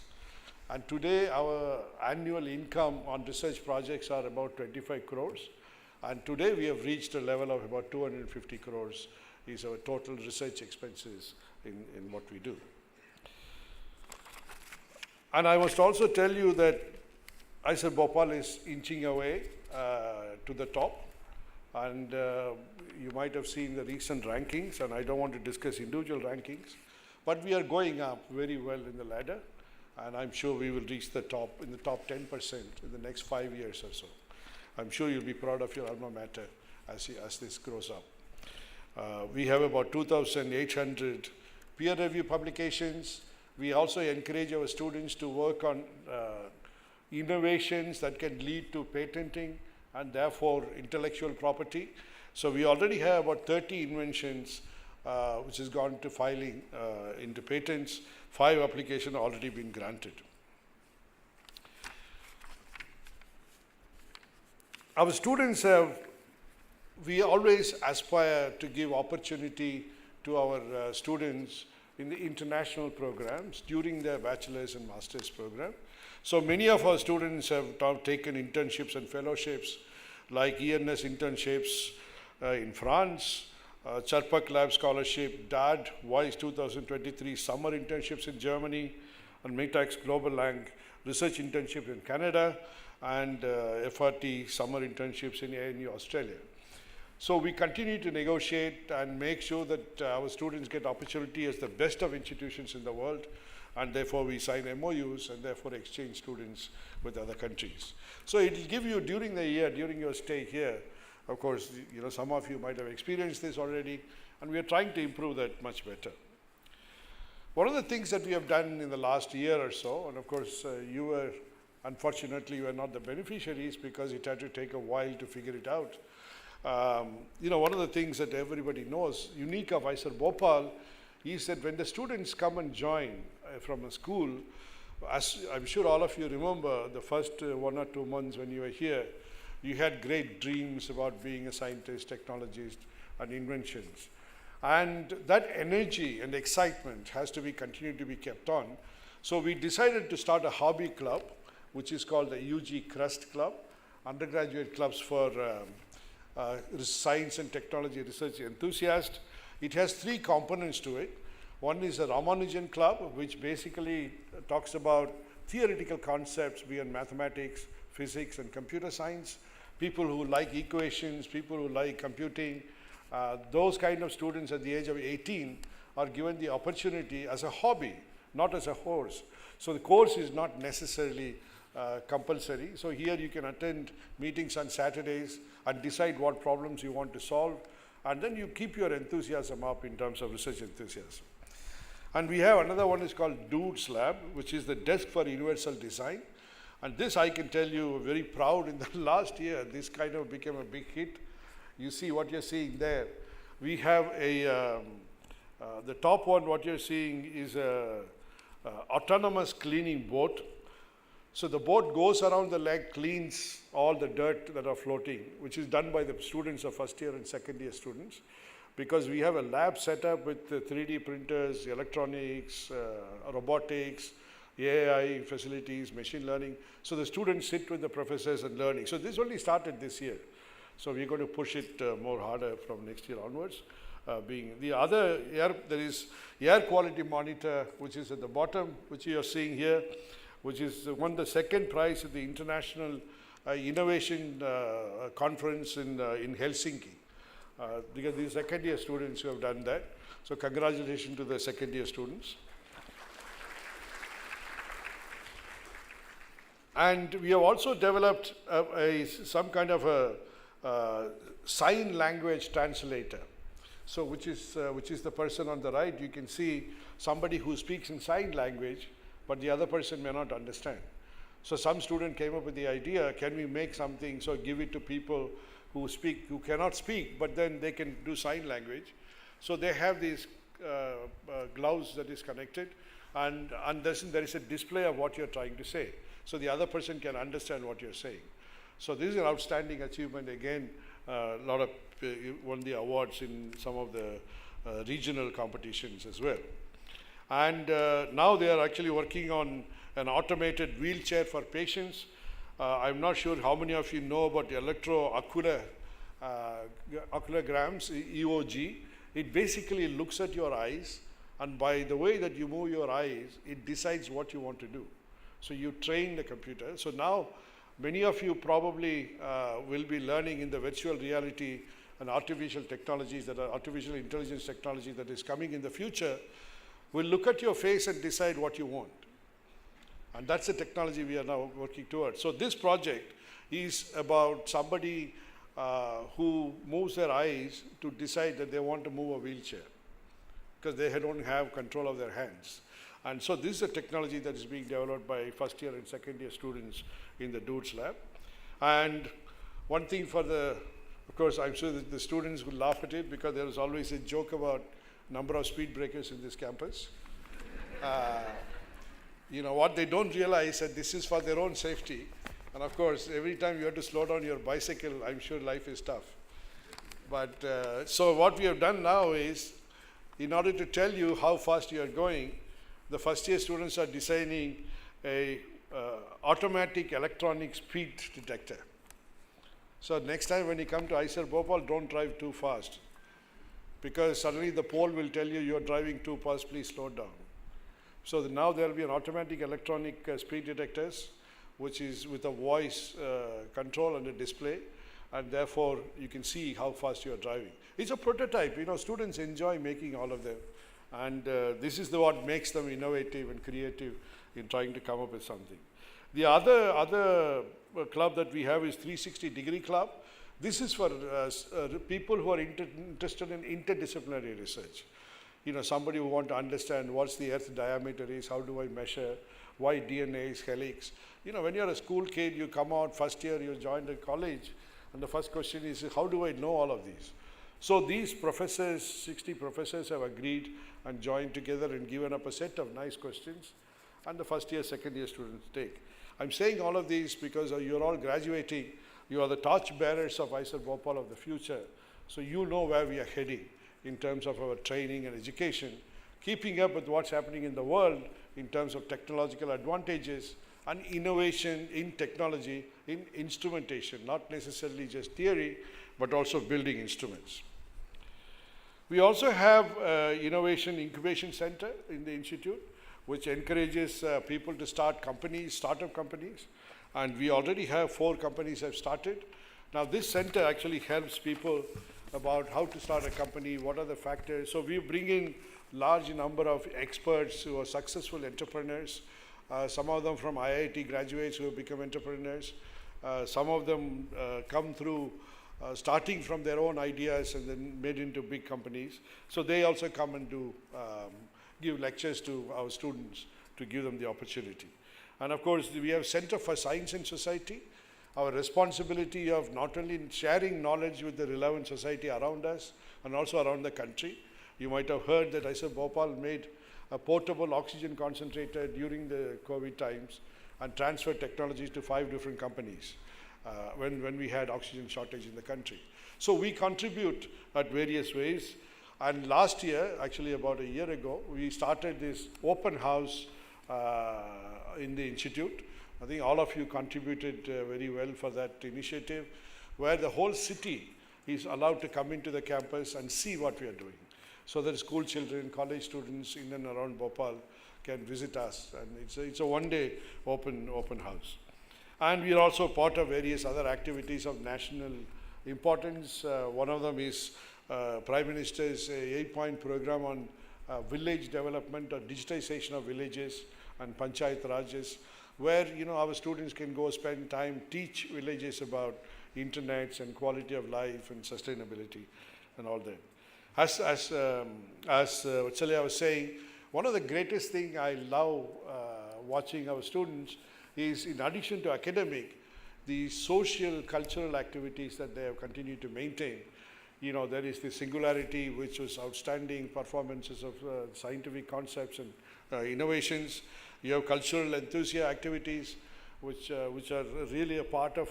And today our annual income on research projects are about 25 crores. And today we have reached a level of about 250 crores is our total research expenses in what we do. And I must also tell you that IISER Bhopal is inching away to the top. And you might have seen the recent rankings, and I don't want to discuss individual rankings, but we are going up very well in the ladder, and I'm sure we will reach the top, in the top 10% in the next 5 years or so. I'm sure you'll be proud of your alma mater as this grows up. We have about 2,800 peer review publications. We also encourage our students to work on innovations that can lead to patenting and therefore intellectual property. So we already have about 30 inventions which has gone to filing into patents. 5 applications have already been granted. Our students we always aspire to give opportunity to our students in the international programs during their bachelor's and master's program. So many of our students have taken internships and fellowships like ENS internships in France, Charpak Lab Scholarship, DAD, WISE 2023 summer internships in Germany, and MITAX Global Lang research internships in Canada, and FRT summer internships in ANU Australia. So we continue to negotiate and make sure that our students get opportunity as the best of institutions in the world, and therefore we sign MOUs and therefore exchange students with other countries. So it will give you during the year, during your stay here, of course, some of you might have experienced this already, and we are trying to improve that much better. One of the things that we have done in the last year or so, and of course unfortunately you were not the beneficiaries because it had to take a while to figure it out. One of the things that everybody knows, unique of IISER Bhopal, is that when the students come and join from a school, as I'm sure all of you remember, the first 1 or 2 months when you were here, you had great dreams about being a scientist, technologist, and inventions. And that energy and excitement has to be continued to be kept on, So we decided to start a hobby club, which is called the UG Crust Club, undergraduate clubs for science and technology research enthusiasts. It has three components to it. One is a Ramanujan Club, which basically talks about theoretical concepts beyond mathematics, physics, and computer science. People who like equations, people who like computing, those kind of students at the age of 18 are given the opportunity as a hobby, not as a course. So the course is not necessarily compulsory. So here you can attend meetings on Saturdays and decide what problems you want to solve, and then you keep your enthusiasm up in terms of research enthusiasm. And we have another one is called Dudes Lab, which is the Desk for Universal Design. And this I can tell you, very proud, in the last year, this kind of became a big hit. You see what you're seeing there. We have a, the top one, what you're seeing is a autonomous cleaning boat. So the boat goes around the lake, cleans all the dirt that are floating, which is done by the students of first year and second year students. Because we have a lab set up with 3D printers, electronics, robotics, AI facilities, machine learning. So the students sit with the professors and learning. So this only started this year. So we're going to push it more harder from next year onwards. Being the other air, there is air quality monitor, which is at the bottom, which you are seeing here, which is won the second prize at the International Innovation Conference in Helsinki. Because these second year students who have done that. So congratulations to the second year students. And we have also developed some kind of a sign language translator. So which is the person on the right. You can see somebody who speaks in sign language, but the other person may not understand. So some student came up with the idea, can we make something, so give it to people who cannot speak, but then they can do sign language. So they have these gloves that is connected, and there is a display of what you're trying to say. So the other person can understand what you're saying. So this is an outstanding achievement. Again, a lot of won the awards in some of the regional competitions as well. And now they are actually working on an automated wheelchair for patients. I'm not sure how many of you know about electrooculograms, EOG. It basically looks at your eyes, and by the way that you move your eyes, it decides what you want to do. So you train the computer. So now many of you probably will be learning in the virtual reality and artificial technologies, that are artificial intelligence technology that is coming in the future, will look at your face and decide what you want. And that's the technology we are now working towards. So this project is about somebody who moves their eyes to decide that they want to move a wheelchair, because they don't have control of their hands. And so this is a technology that is being developed by first year and second year students in the Dudes Lab. And one thing for of course, I'm sure that the students will laugh at it, because there is always a joke about number of speed breakers in this campus. You know, what they don't realize that this is for their own safety. And of course, every time you have to slow down your bicycle, I'm sure life is tough. But so what we have done now is, in order to tell you how fast you are going, the first year students are designing a automatic electronic speed detector. So next time when you come to IISER Bhopal, don't drive too fast, because suddenly the pole will tell you you're driving too fast, please slow down. So now there will be an automatic electronic speed detectors, which is with a voice control and a display, and therefore you can see how fast you are driving. It's a prototype. You know, students enjoy making all of them, and this is what makes them innovative and creative in trying to come up with something. The other club that we have is 360-degree club. This is for people who are interested in interdisciplinary research. You know, somebody who want to understand what's the Earth diameter is, how do I measure, why DNA is helix. You know, when you're a school kid, you come out first year, you join the college, and the first question is, how do I know all of these? So these professors, 60 professors, have agreed and joined together and given up a set of nice questions, and the first year, second year students take. I'm saying all of these because you're all graduating. You are the torch bearers of IISER Bhopal of the future. So you know where we are heading in terms of our training and education. keeping up with what's happening in the world in terms of technological advantages and innovation in technology, in instrumentation, not necessarily just theory, but also building instruments. We also have Innovation Incubation Center in the Institute, which encourages people to start companies, startup companies, and we already have 4 companies have started. Now this center actually helps people about how to start a company, what are the factors. So we bring in large number of experts who are successful entrepreneurs, some of them from IIT graduates who have become entrepreneurs. Some of them come through starting from their own ideas and then made into big companies. So they also come and do give lectures to our students to give them the opportunity. And of course, we have Center for Science and Society. Our responsibility of not only sharing knowledge with the relevant society around us and also around the country. You might have heard that IISER Bhopal made a portable oxygen concentrator during the COVID times and transferred technologies to 5 different companies when we had oxygen shortage in the country. So we contribute at various ways. And last year, actually about a year ago, we started this open house in the Institute. I think all of you contributed very well for that initiative, where the whole city is allowed to come into the campus and see what we are doing. So that school children, college students in and around Bhopal can visit us, and it's a one-day open house. And we are also part of various other activities of national importance. One of them is Prime Minister's 8-point program on village development or digitization of villages and Panchayat Rajes, where our students can go spend time, teach villages about internets and quality of life and sustainability and all that. As Vatsalya was saying, one of the greatest things I love watching our students is, in addition to academic, the social, cultural activities that they have continued to maintain. There is the Singularity, which was outstanding performances of scientific concepts and innovations. You have cultural enthusiasm activities, which are really a part of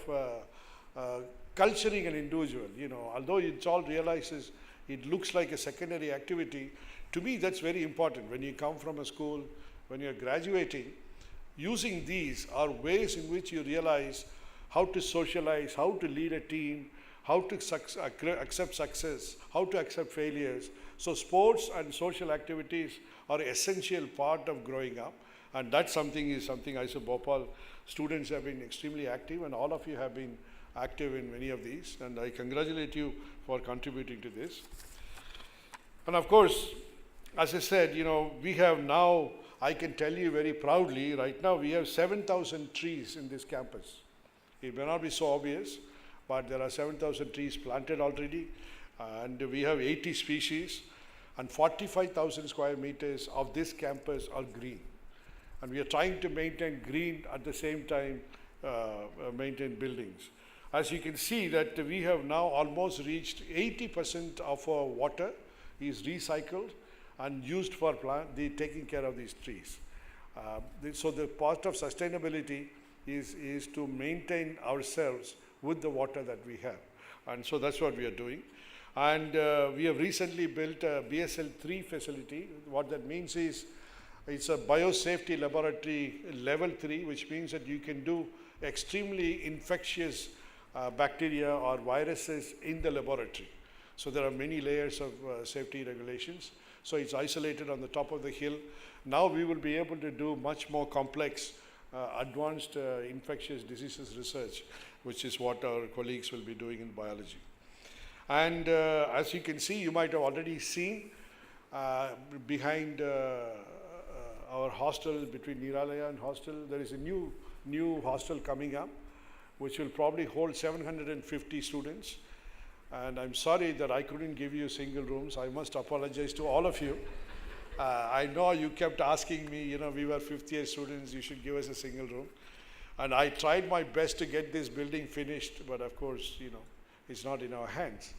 culturing an individual. Although it's all realizes it looks like a secondary activity, to me that's very important. When you come from a school, when you're graduating, using these are ways in which you realize how to socialize, how to lead a team, how to accept success, how to accept failures. So sports and social activities are an essential part of growing up, and that's something IISER Bhopal students have been extremely active, and all of you have been active in many of these, and I congratulate you for contributing to this. And of course, as I said, we have now, I can tell you very proudly, right now we have 7,000 trees in this campus. It may not be so obvious, but there are 7,000 trees planted already, and we have 80 species, and 45,000 square meters of this campus are green. And we are trying to maintain green at the same time maintain buildings. As you can see that we have now almost reached 80% of our water is recycled and used for taking care of these trees. So the part of sustainability is to maintain ourselves with the water that we have. And so that's what we are doing. And we have recently built a BSL-3 facility. What that means is it's a biosafety laboratory level 3, which means that you can do extremely infectious bacteria or viruses in the laboratory. So there are many layers of safety regulations. So it's isolated on the top of the hill. Now we will be able to do much more complex, advanced infectious diseases research, which is what our colleagues will be doing in biology. And as you can see, you might have already seen behind our hostel, between Niralaya and hostel, there is a new hostel coming up, which will probably hold 750 students. And I'm sorry that I couldn't give you single rooms. I must apologize to all of you. I know you kept asking me, we were 5th year students, you should give us a single room. And I tried my best to get this building finished, but of course, it's not in our hands.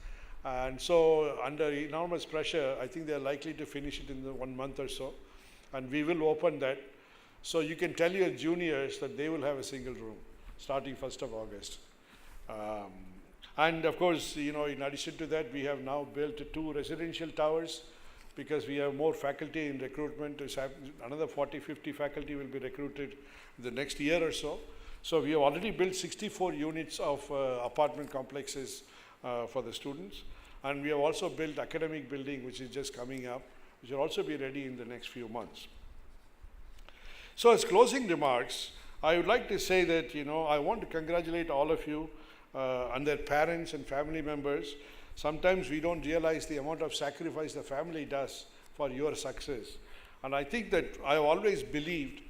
And so under enormous pressure, I think they're likely to finish it in 1 month or so. And we will open that. So you can tell your juniors that they will have a single room starting 1st of August. And of course, in addition to that, we have now built 2 residential towers because we have more faculty in recruitment. Another 40-50 faculty will be recruited in the next year or so. So we have already built 64 units of apartment complexes for the students. And we have also built academic building, which is just coming up, which will also be ready in the next few months. So as closing remarks, I would like to say that, I want to congratulate all of you and their parents and family members. Sometimes we don't realize the amount of sacrifice the family does for your success. And I think that I have always believed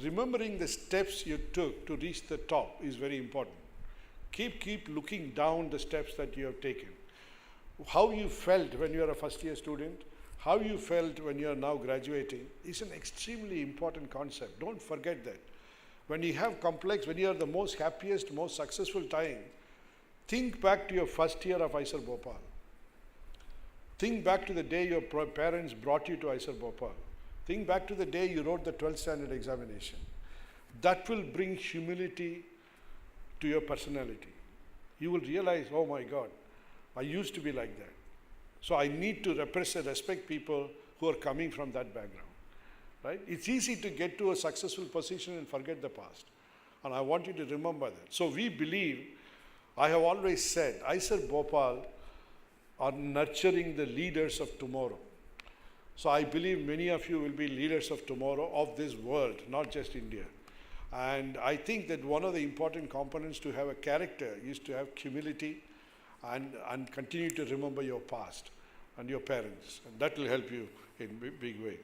remembering the steps you took to reach the top is very important. Keep looking down the steps that you have taken. How you felt when you were a first-year student, how you felt when you are now graduating is an extremely important concept. Don't forget that. When you have complex, when you are the most happiest, most successful time, think back to your first year of IISER Bhopal. Think back to the day your parents brought you to IISER Bhopal. Think back to the day you wrote the 12th standard examination. That will bring humility to your personality. You will realize, oh my God, I used to be like that. So I need to respect people who are coming from that background. Right? It's easy to get to a successful position and forget the past. And I want you to remember that. So we believe, I have always said, IISER Bhopal are nurturing the leaders of tomorrow. So I believe many of you will be leaders of tomorrow of this world, not just India. And I think that one of the important components to have a character is to have humility and continue to remember your past and your parents. And that will help you in a big way.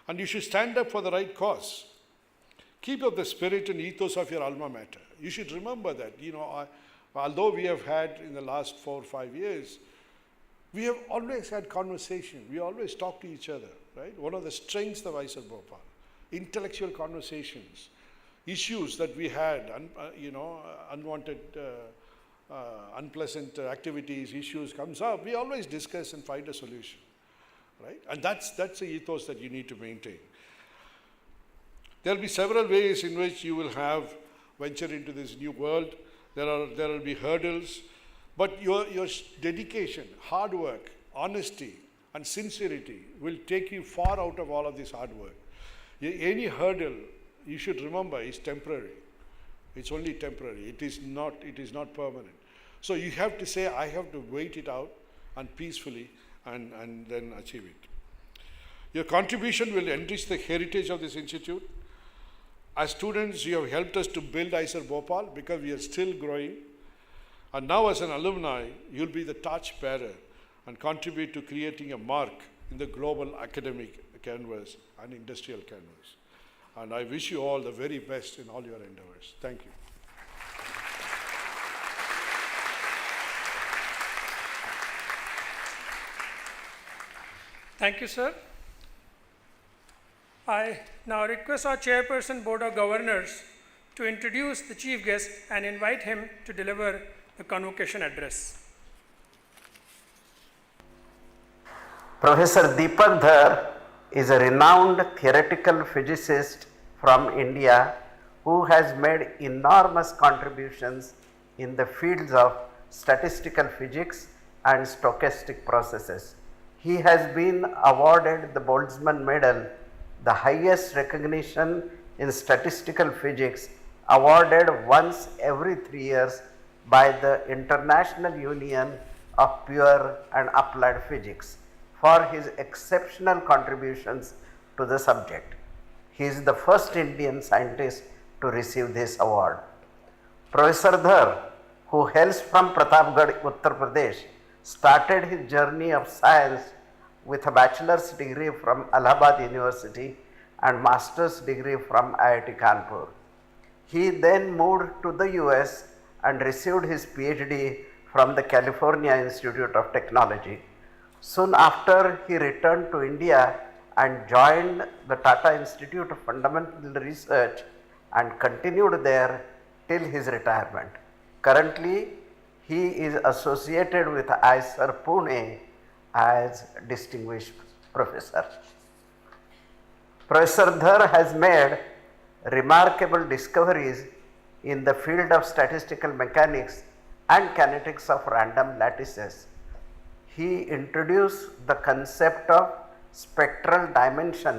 And you should stand up for the right cause. Keep up the spirit and ethos of your alma mater. You should remember that. Although we have had in the last 4 or 5 years, we have always had conversation. We always talk to each other, right? One of the strengths of IISER Bhopal, intellectual conversations, issues that we had, unwanted, unpleasant activities, issues comes up, we always discuss and find a solution. Right? And that's the ethos that you need to maintain. There will be several ways in which you will have venture into this new world. There will be hurdles, but your dedication, hard work, honesty, and sincerity will take you far out of all of this hard work. Any hurdle, you should remember, is temporary. It's only temporary. It is not permanent. So you have to say, I have to wait it out and peacefully and then achieve it. Your contribution will enrich the heritage of this institute. As students, you have helped us to build IISER Bhopal because we are still growing. And now as an alumni, you'll be the torch bearer and contribute to creating a mark in the global academic canvas and industrial canvas. And I wish you all the very best in all your endeavors. Thank you. Thank you, sir. I now request our Chairperson, Board of Governors, to introduce the Chief Guest and invite him to deliver the convocation address. Professor Deepak Dhar is a renowned theoretical physicist from India who has made enormous contributions in the fields of statistical physics and stochastic processes. He has been awarded the Boltzmann Medal, the highest recognition in statistical physics, awarded once every 3 years by the International Union of Pure and Applied Physics for his exceptional contributions to the subject. He is the first Indian scientist to receive this award. Professor Dhar, who hails from Pratapgarh, Uttar Pradesh, started his journey of science with a bachelor's degree from Allahabad University and master's degree from IIT Kanpur. He then moved to the US and received his PhD from the California Institute of Technology. Soon after, he returned to India and joined the Tata Institute of Fundamental Research and continued there till his retirement. Currently, he is associated with IISER Pune as distinguished professor. Professor Dhar has made remarkable discoveries in the field of statistical mechanics and kinetics of random lattices. He introduced the concept of spectral dimension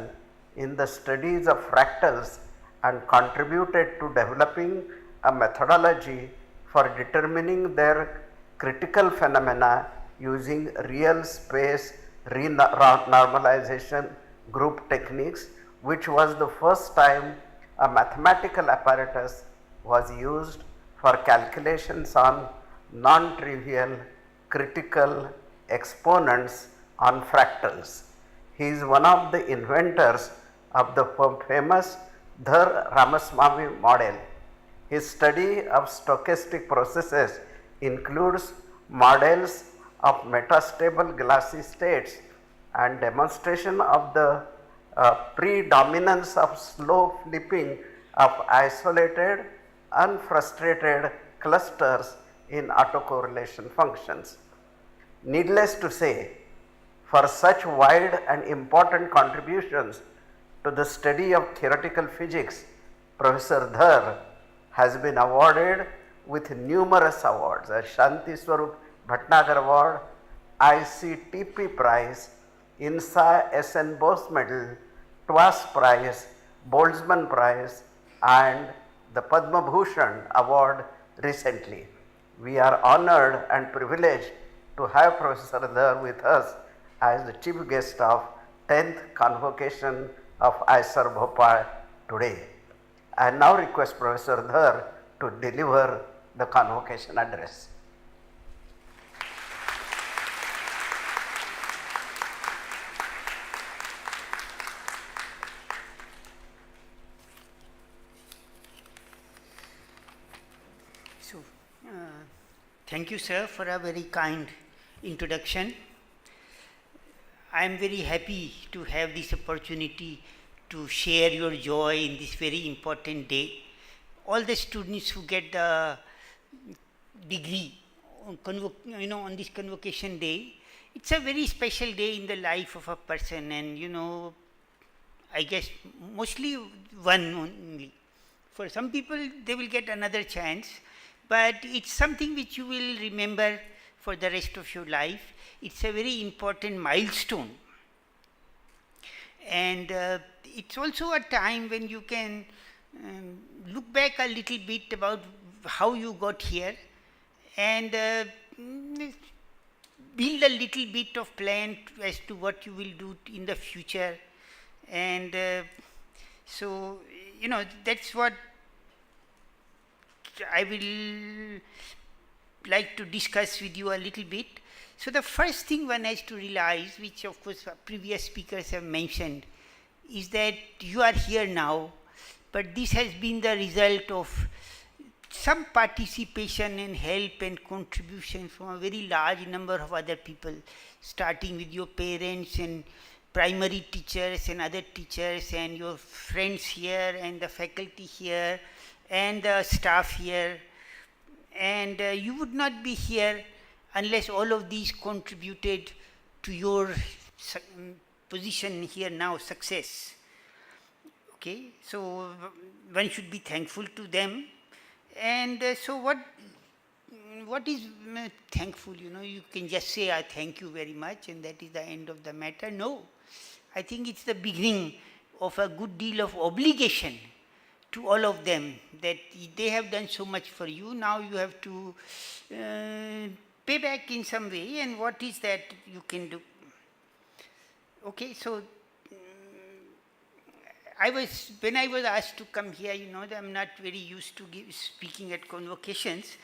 in the studies of fractals and contributed to developing a methodology for determining their critical phenomena using real space renormalization group techniques, which was the first time a mathematical apparatus was used for calculations on non-trivial critical exponents on fractals. He is one of the inventors of the famous Dhar Ramaswamy model. His study of stochastic processes includes models of metastable glassy states and demonstration of the predominance of slow flipping of isolated unfrustrated clusters in autocorrelation functions. Needless to say, for such wide and important contributions to the study of theoretical physics, Professor Dhar has been awarded with numerous awards, a Shanti Swarup Bhatnagar Award, ICTP Prize, INSA SN Bose Medal, TWAS Prize, Boltzmann Prize, and the Padma Bhushan Award recently. We are honored and privileged to have Professor Dhar with us as the chief guest of 10th Convocation of IISER Bhopal today. I now request Professor Dhar to deliver the convocation address. So, thank you, sir, for a very kind introduction. I am very happy to have this opportunity to share your joy in this very important day. All the students who get the degree on this convocation day, it's a very special day in the life of a person, and I guess mostly one only. For some people, they will get another chance, but it's something which you will remember for the rest of your life. It's a very important milestone. And it's also a time when you can look back a little bit about how you got here and build a little bit of plan as to what you will do in the future. And so, that's what I will like to discuss with you a little bit. So the first thing one has to realize, which of course previous speakers have mentioned, is that you are here now, but this has been the result of some participation and help and contribution from a very large number of other people, starting with your parents and primary teachers and other teachers and your friends here and the faculty here and the staff here. And you would not be here unless all of these contributed to your position here now, success. Okay, so one should be thankful to them. And so what is thankful? You can just say, I thank you very much, and that is the end of the matter. No, I think it's the beginning of a good deal of obligation to all of them, that they have done so much for you. Now you have to pay back in some way, and what is that you can do? Okay, so when I was asked to come here, I'm not very used to speaking at convocations.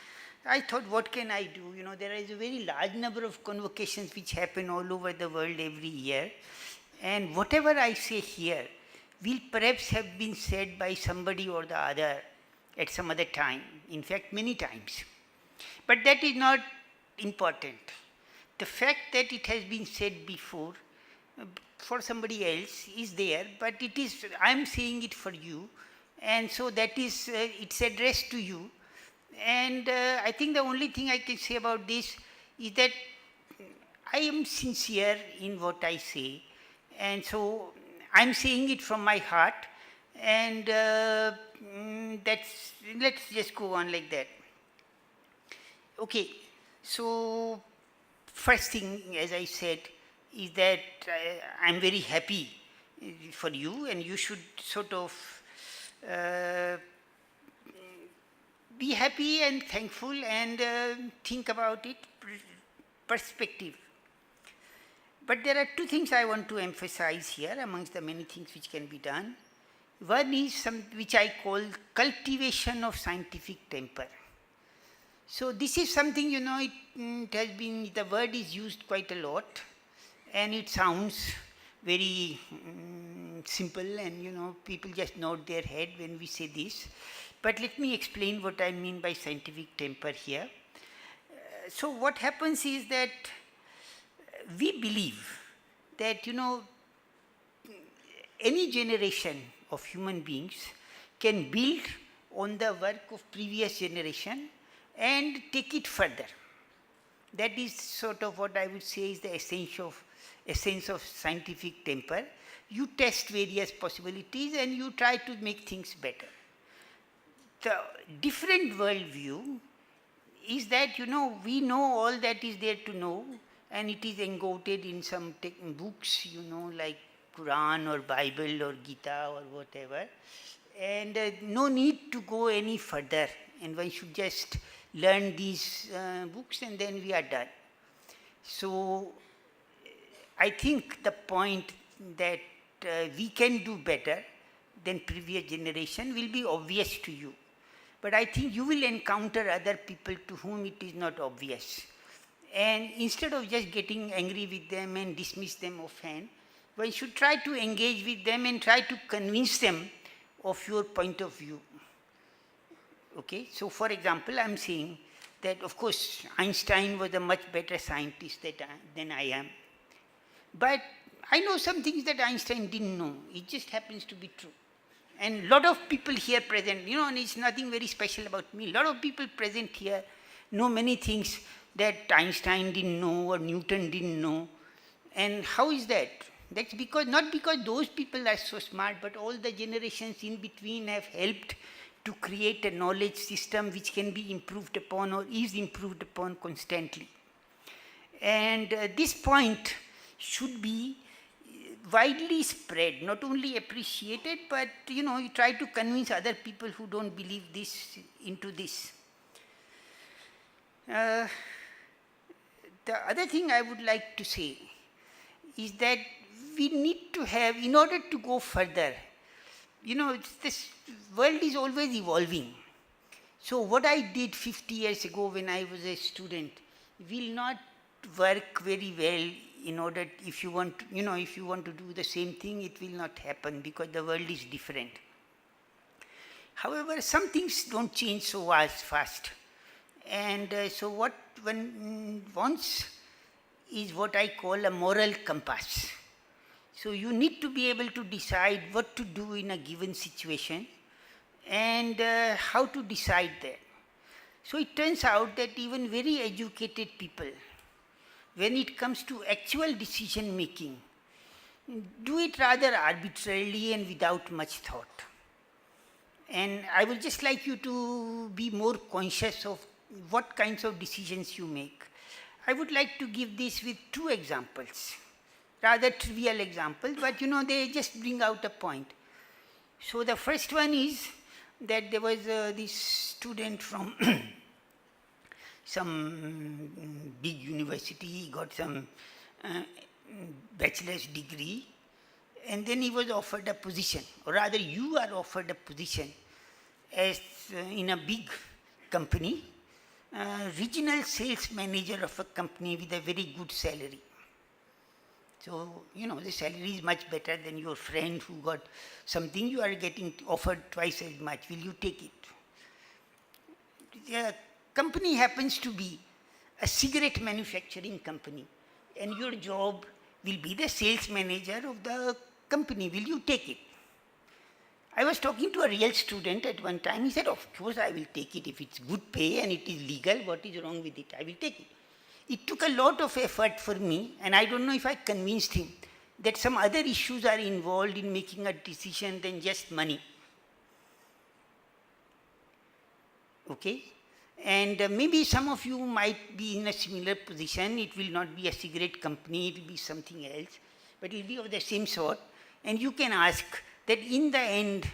I thought, what can I do? There is a very large number of convocations which happen all over the world every year, and whatever I say here will perhaps have been said by somebody or the other at some other time, in fact many times. But that is not important. The fact that it has been said before for somebody else is there, but I am saying it for you, and so that is, it's addressed to you. And I think the only thing I can say about this is that I am sincere in what I say, and so I'm saying it from my heart, and let's just go on like that. Okay, so first thing, as I said, is that I'm very happy for you, and you should sort of be happy and thankful and think about it, perspective. But there are two things I want to emphasize here amongst the many things which can be done. One is which I call cultivation of scientific temper. So this is something, it has been, the word is used quite a lot, and it sounds very simple, and people just nod their head when we say this. But let me explain what I mean by scientific temper here. So what happens is that we believe that, any generation of human beings can build on the work of previous generation and take it further. That is sort of what I would say is the essence of scientific temper. You test various possibilities and you try to make things better. The different worldview is that, we know all that is there to know, and it is encoded in some books, like Quran or Bible or Gita or whatever, and no need to go any further, and one should just learn these books and then we are done. So I think the point that we can do better than previous generation will be obvious to you. But I think you will encounter other people to whom it is not obvious. And instead of just getting angry with them and dismiss them offhand, one should try to engage with them and try to convince them of your point of view. Okay, so for example, I'm saying that of course Einstein was a much better scientist than I am. But I know some things that Einstein didn't know. It just happens to be true. And a lot of people here present, and it's nothing very special about me. A lot of people present here know many things that Einstein didn't know or Newton didn't know. And how is that? That's not because those people are so smart, but all the generations in between have helped to create a knowledge system which can be improved upon or is improved upon constantly. And this point should be widely spread, not only appreciated, but you try to convince other people who don't believe this into this. The other thing I would like to say is that we need to have, in order to go further, this world is always evolving. So what I did 50 years ago when I was a student will not work very well. In order, if you want to do the same thing, it will not happen because the world is different. However, some things don't change so fast. And so what one wants is what I call a moral compass. So you need to be able to decide what to do in a given situation and how to decide that. So it turns out that even very educated people, when it comes to actual decision making, do it rather arbitrarily and without much thought. And I would just like you to be more conscious of what kinds of decisions you make. I would like to give this with two examples, rather trivial examples, but they just bring out a point. So the first one is that there was this student from some big university, he got some bachelor's degree, and then he was offered a position, or rather you are offered a position as in a big company, regional sales manager of a company with a very good salary. So, the salary is much better than your friend who got something. You are getting offered twice as much. Will you take it? The company happens to be a cigarette manufacturing company, and your job will be the sales manager of the company. Will you take it? I was talking to a real student at one time. He said, of course I will take it. If it's good pay and it is legal, what is wrong with it? I will take it. It took a lot of effort for me, and I don't know if I convinced him that some other issues are involved in making a decision than just money. Okay? And maybe some of you might be in a similar position. It will not be a cigarette company, it will be something else, but it will be of the same sort. And you can ask that in the end,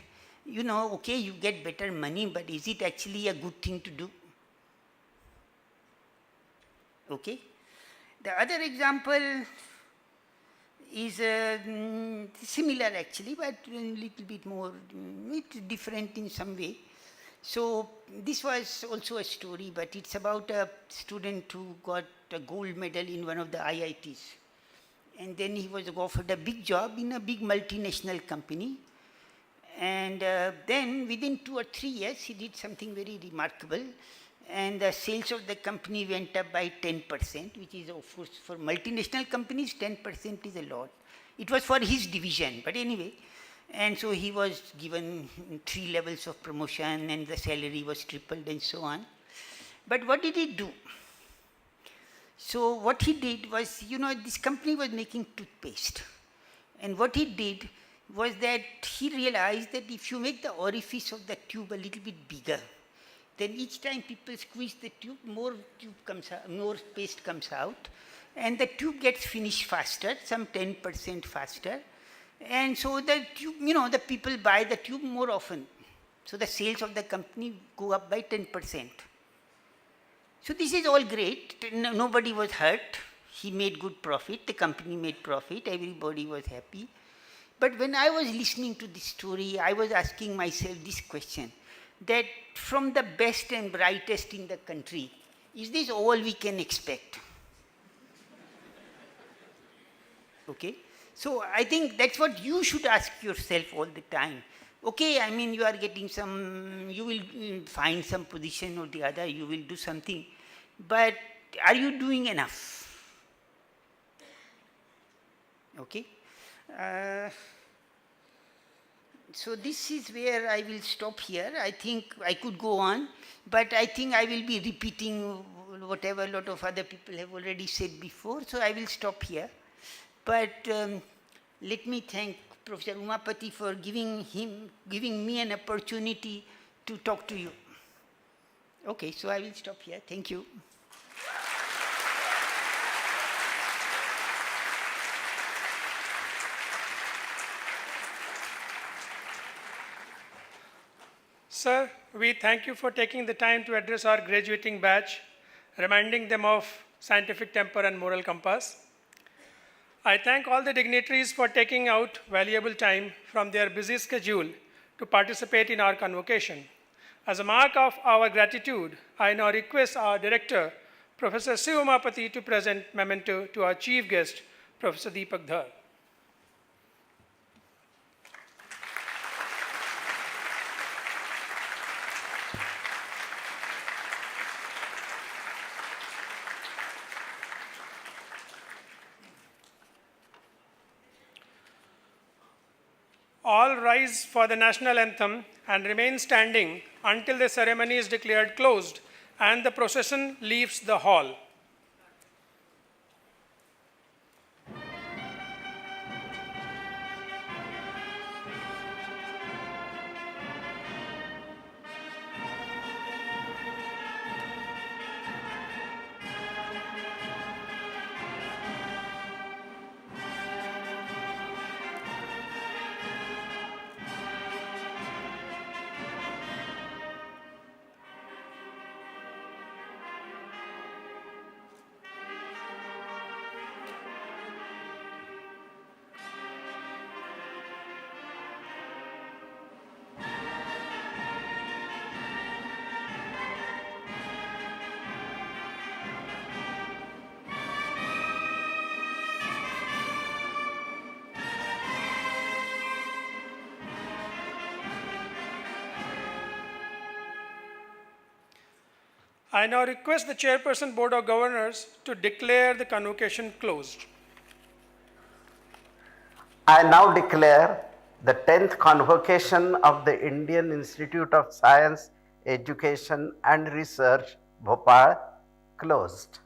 you know, okay, you get better money, but is it actually a good thing to do? Okay. The other example is similar actually, but a little bit more, it's different in some way. So this was also a story, but it's about a student who got a gold medal in one of the IITs. And then he was offered a big job in a big multinational company. And then within 2 or 3 years, he did something very remarkable. And the sales of the company went up by 10%, which is, of course, for multinational companies, 10% is a lot. It was for his division, but anyway. And so he was given 3 levels of promotion, and the salary was tripled and so on. But what did he do? So what he did was, you know, this company was making toothpaste. And what he did was that he realized that if you make the orifice of the tube a little bit bigger, then each time people squeeze the tube, more paste comes out, and the tube gets finished faster, some 10% faster. And so the tube, you know, the people buy the tube more often. So the sales of the company go up by 10%. So this is all great. Nobody was hurt. He made good profit. The company made profit. Everybody was happy. But when I was listening to this story, I was asking myself this question, that from the best and brightest in the country, is this all we can expect? Okay? So I think that's what you should ask yourself all the time. Okay, I mean, you are getting some, you will find some position or the other, you will do something, but are you doing enough? Okay? So this is where I will stop here. I think I could go on, but I think I will be repeating whatever a lot of other people have already said before, so I will stop here. But let me thank Professor Umapati for giving me an opportunity to talk to you. Okay, so I will stop here. Thank you. Sir, we thank you for taking the time to address our graduating batch, reminding them of scientific temper and moral compass. I thank all the dignitaries for taking out valuable time from their busy schedule to participate in our convocation. As a mark of our gratitude, I now request our director, Professor C. Umapati, to present memento to our chief guest, Professor Deepak Dhar. All rise for the national anthem and remain standing until the ceremony is declared closed and the procession leaves the hall. I now request the Chairperson Board of Governors to declare the convocation closed. I now declare the 10th convocation of the Indian Institute of Science, Education and Research, Bhopal, closed.